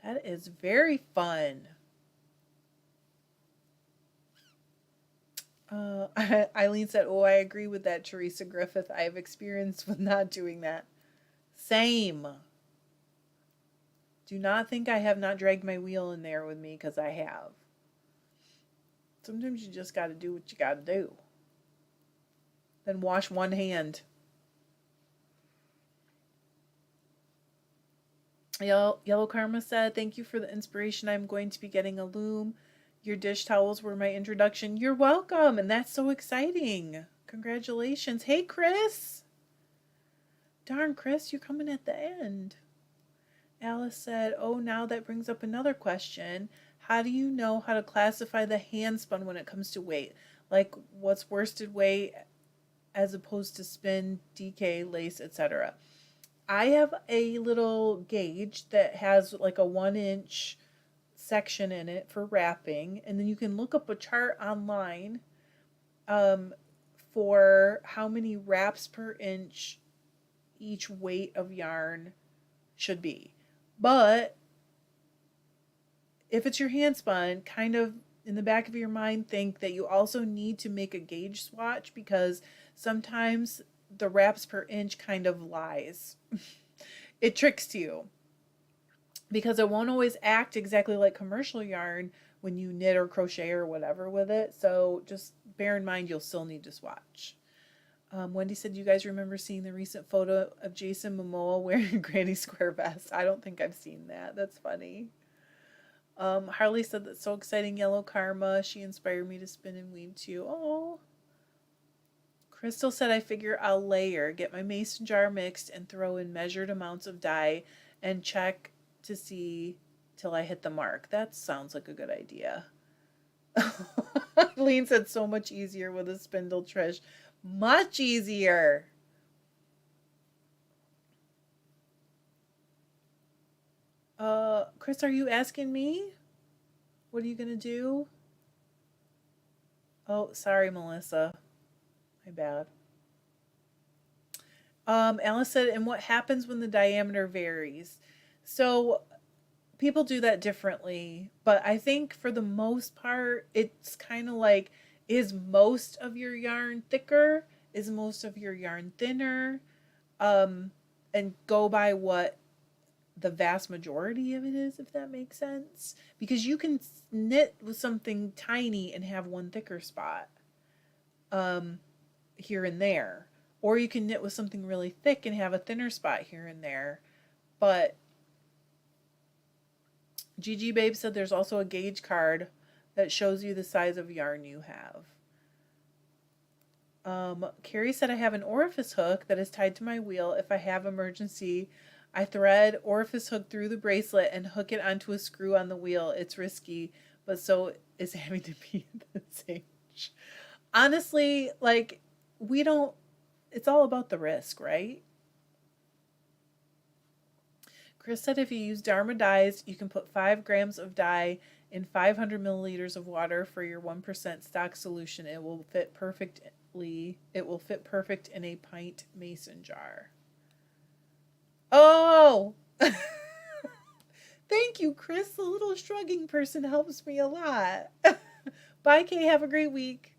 That is very fun. Eileen said, oh, I agree with that, Teresa Griffith. I have experience with not doing that. Same. Do not think I have not dragged my wheel in there with me, because I have. Sometimes you just got to do what you got to do. Then wash one hand. Yellow Karma said, thank you for the inspiration. I'm going to be getting a loom. Your dish towels were my introduction. You're welcome. And that's so exciting. Congratulations. Hey, Chris. Darn, Chris, you're coming at the end. Alice said, oh, now that brings up another question. How do you know how to classify the hand spun when it comes to weight? Like what's worsted weight as opposed to spin, DK, lace, etc. I have a little gauge that has like a 1-inch section in it for wrapping, and then you can look up a chart online for how many wraps per inch each weight of yarn should be. But if it's your hand spun, kind of in the back of your mind think that you also need to make a gauge swatch, because sometimes the wraps per inch kind of lies. It tricks you because it won't always act exactly like commercial yarn when you knit or crochet or whatever with it. So just bear in mind you'll still need to swatch. Wendy said, you guys remember seeing the recent photo of Jason Momoa wearing a Granny Square vest? I don't think I've seen that. That's funny. Harley said, that's so exciting, Yellow Karma. She inspired me to spin and weave too. Oh. Crystal said, I figure I'll layer, get my mason jar mixed, and throw in measured amounts of dye and check to see till I hit the mark. That sounds like a good idea. Lean said, so much easier with a spindle, Trish. Much easier. Chris, are you asking me? What are you going to do? Oh, sorry, Melissa. My bad. Alice said, and what happens when the diameter varies? So people do that differently, but I think for the most part, it's kind of like, is most of your yarn thicker? Is most of your yarn thinner? And go by what the vast majority of it is, if that makes sense. Because you can knit with something tiny and have one thicker spot here and there. Or you can knit with something really thick and have a thinner spot here and there. But Gigi Babe said there's also a gauge card that shows you the size of yarn you have. Carrie said I have an orifice hook that is tied to my wheel. If I have emergency, I thread orifice hook through the bracelet and hook it onto a screw on the wheel. It's risky, but so is having to be at this age. Honestly, like, we don't, it's all about the risk, right? Chris said if you use Dharma dyes, you can put 5 grams of dye in 500 milliliters of water for your 1% stock solution. It will fit perfect in a pint mason jar. Oh! Thank you, Chris. The little shrugging person helps me a lot. Bye, Kay. Have a great week.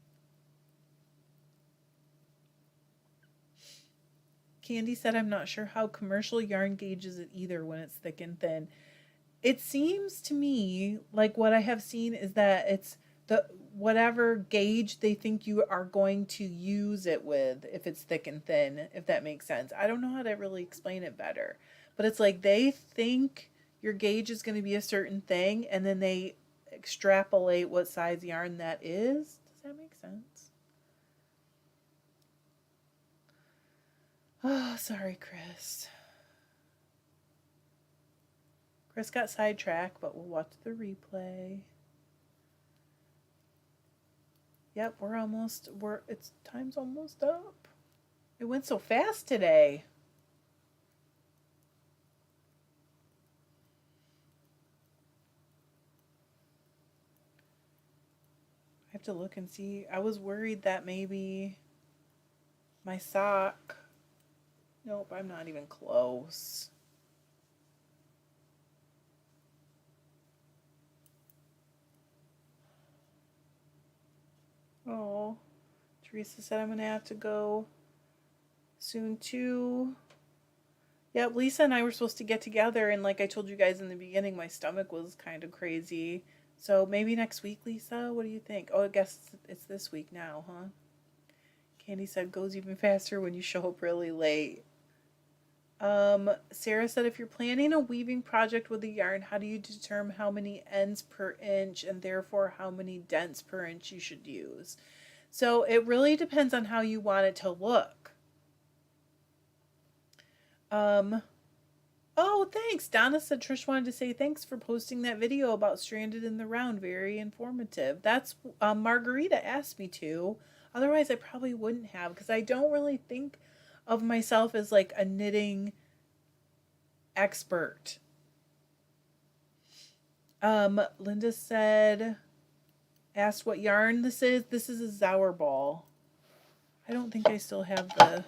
Candy said, I'm not sure how commercial yarn gauges it either when it's thick and thin. It seems to me like what I have seen is that it's the whatever gauge they think you are going to use it with, if it's thick and thin, if that makes sense. I don't know how to really explain it better, but it's like they think your gauge is going to be a certain thing and then they extrapolate what size yarn that is. Does that make sense? Oh, sorry, Chris. Chris got sidetracked, but we'll watch the replay. Yep, time's almost up. It went so fast today. I have to look and see. I was worried that maybe my sock. Nope, I'm not even close. Oh, Teresa said I'm going to have to go soon too. Yep, Lisa and I were supposed to get together, and like I told you guys in the beginning, my stomach was kind of crazy. So maybe next week, Lisa? What do you think? Oh, I guess it's this week now, huh? Candy said goes even faster when you show up really late. Sarah said if you're planning a weaving project with a yarn, how do you determine how many ends per inch and therefore how many dents per inch you should use? So it really depends on how you want it to look. Oh, thanks. Donna said Trish wanted to say thanks for posting that video about Stranded in the Round. Very informative. That's Margarita asked me to. Otherwise, I probably wouldn't have because I don't really think of myself as like a knitting expert. Linda asked what yarn this is. This is a Zower ball. I don't think I still have the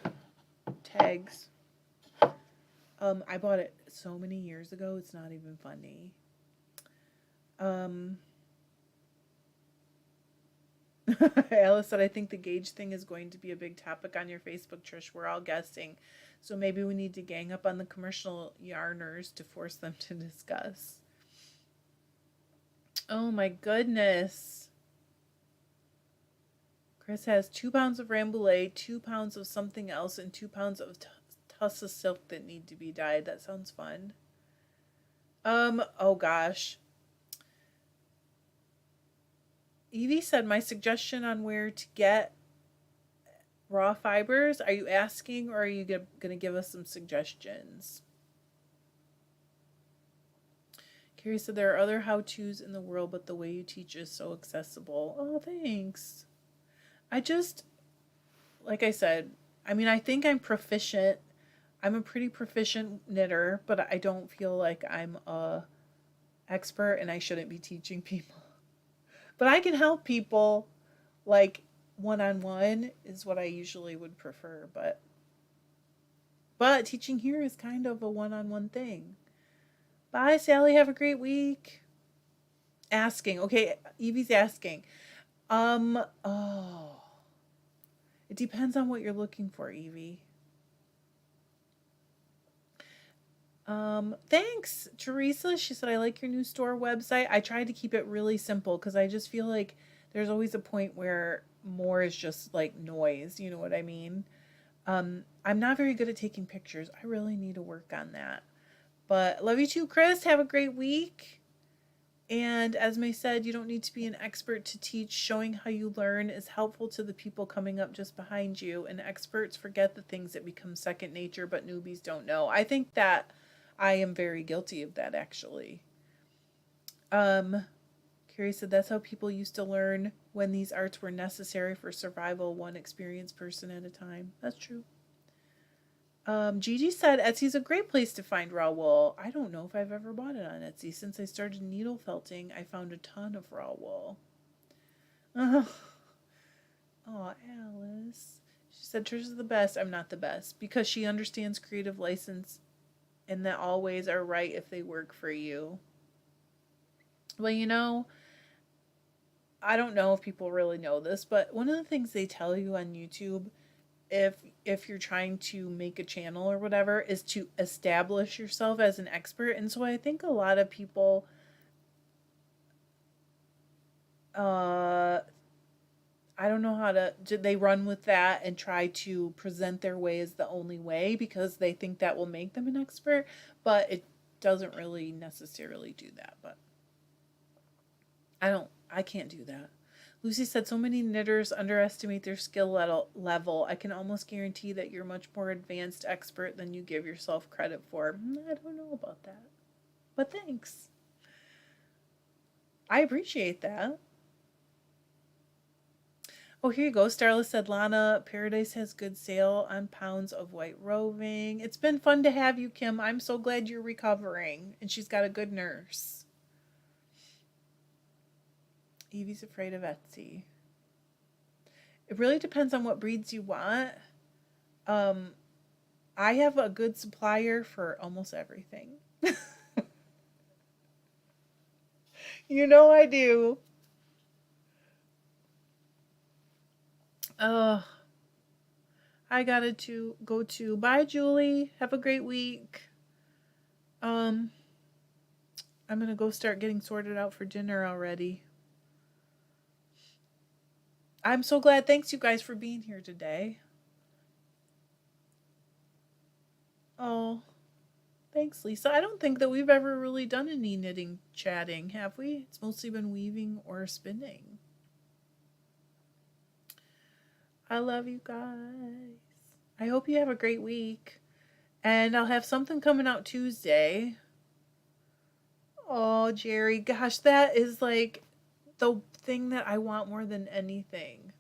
tags. I bought it so many years ago, it's not even funny. Alice said, I think the gauge thing is going to be a big topic on your Facebook, Trish. We're all guessing. So maybe we need to gang up on the commercial yarners to force them to discuss. Oh my goodness. Chris has 2 pounds of Rambouillet, 2 pounds of something else, and 2 pounds of tussa silk that need to be dyed. That sounds fun. Oh gosh. Evie said, my suggestion on where to get raw fibers. Are you asking or are you going to give us some suggestions? Carrie said, there are other how-tos in the world, but the way you teach is so accessible. Oh, thanks. Like I said, I mean, I think I'm proficient. I'm a pretty proficient knitter, but I don't feel like I'm a expert and I shouldn't be teaching people. But I can help people, like, one-on-one is what I usually would prefer, but teaching here is kind of a one-on-one thing. Bye, Sally. Have a great week. Asking. Okay, Evie's asking. Oh. It depends on what you're looking for, Evie. Thanks, Teresa. She said, I like your new store website. I tried to keep it really simple because I just feel like there's always a point where more is just like noise. You know what I mean? I'm not very good at taking pictures. I really need to work on that. But love you too, Chris. Have a great week. And as May said, you don't need to be an expert to teach. Showing how you learn is helpful to the people coming up just behind you. And experts forget the things that become second nature, but newbies don't know. I think that I am very guilty of that, actually. Carrie said that's how people used to learn when these arts were necessary for survival, one experienced person at a time. That's true. Gigi said Etsy's a great place to find raw wool. I don't know if I've ever bought it on Etsy. Since I started needle felting, I found a ton of raw wool. Oh, Alice. She said Trisha's the best. I'm not the best because she understands creative license and that all ways are right if they work for you. Well, I don't know if people really know this, but one of the things they tell you on YouTube if you're trying to make a channel or whatever is to establish yourself as an expert. And so I think a lot of people I don't know how to they run with that and try to present their way as the only way because they think that will make them an expert, but it doesn't really necessarily do that. But I can't do that. Lucy said so many knitters underestimate their skill level. I can almost guarantee that you're much more advanced expert than you give yourself credit for. I don't know about that. But thanks. I appreciate that. Oh, here you go. Starla said, Lana, Paradise has good sale on pounds of white roving. It's been fun to have you, Kim. I'm so glad you're recovering. And she's got a good nurse. Evie's afraid of Etsy. It really depends on what breeds you want. I have a good supplier for almost everything. I do. I gotta go to. Bye, Julie. Have a great week. I'm gonna go start getting sorted out for dinner already. I'm so glad. Thanks, you guys, for being here today. Oh, thanks, Lisa. I don't think that we've ever really done any knitting chatting, have we? It's mostly been weaving or spinning. I love you guys. I hope you have a great week. And I'll have something coming out Tuesday. Oh, Jerry, gosh, that is like the thing that I want more than anything.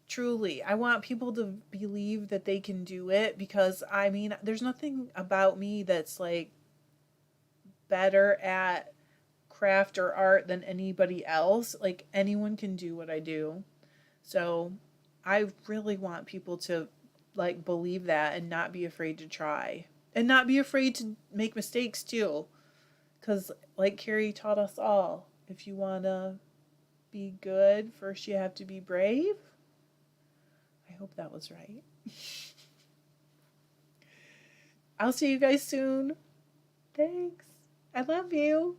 Truly, I want people to believe that they can do it because there's nothing about me that's like better at craft or art than anybody else. Like anyone can do what I do. So I really want people to like believe that and not be afraid to try and not be afraid to make mistakes too. Because like Carrie taught us all, if you want to be good, first you have to be brave. I hope that was right. I'll see you guys soon. Thanks. I love you.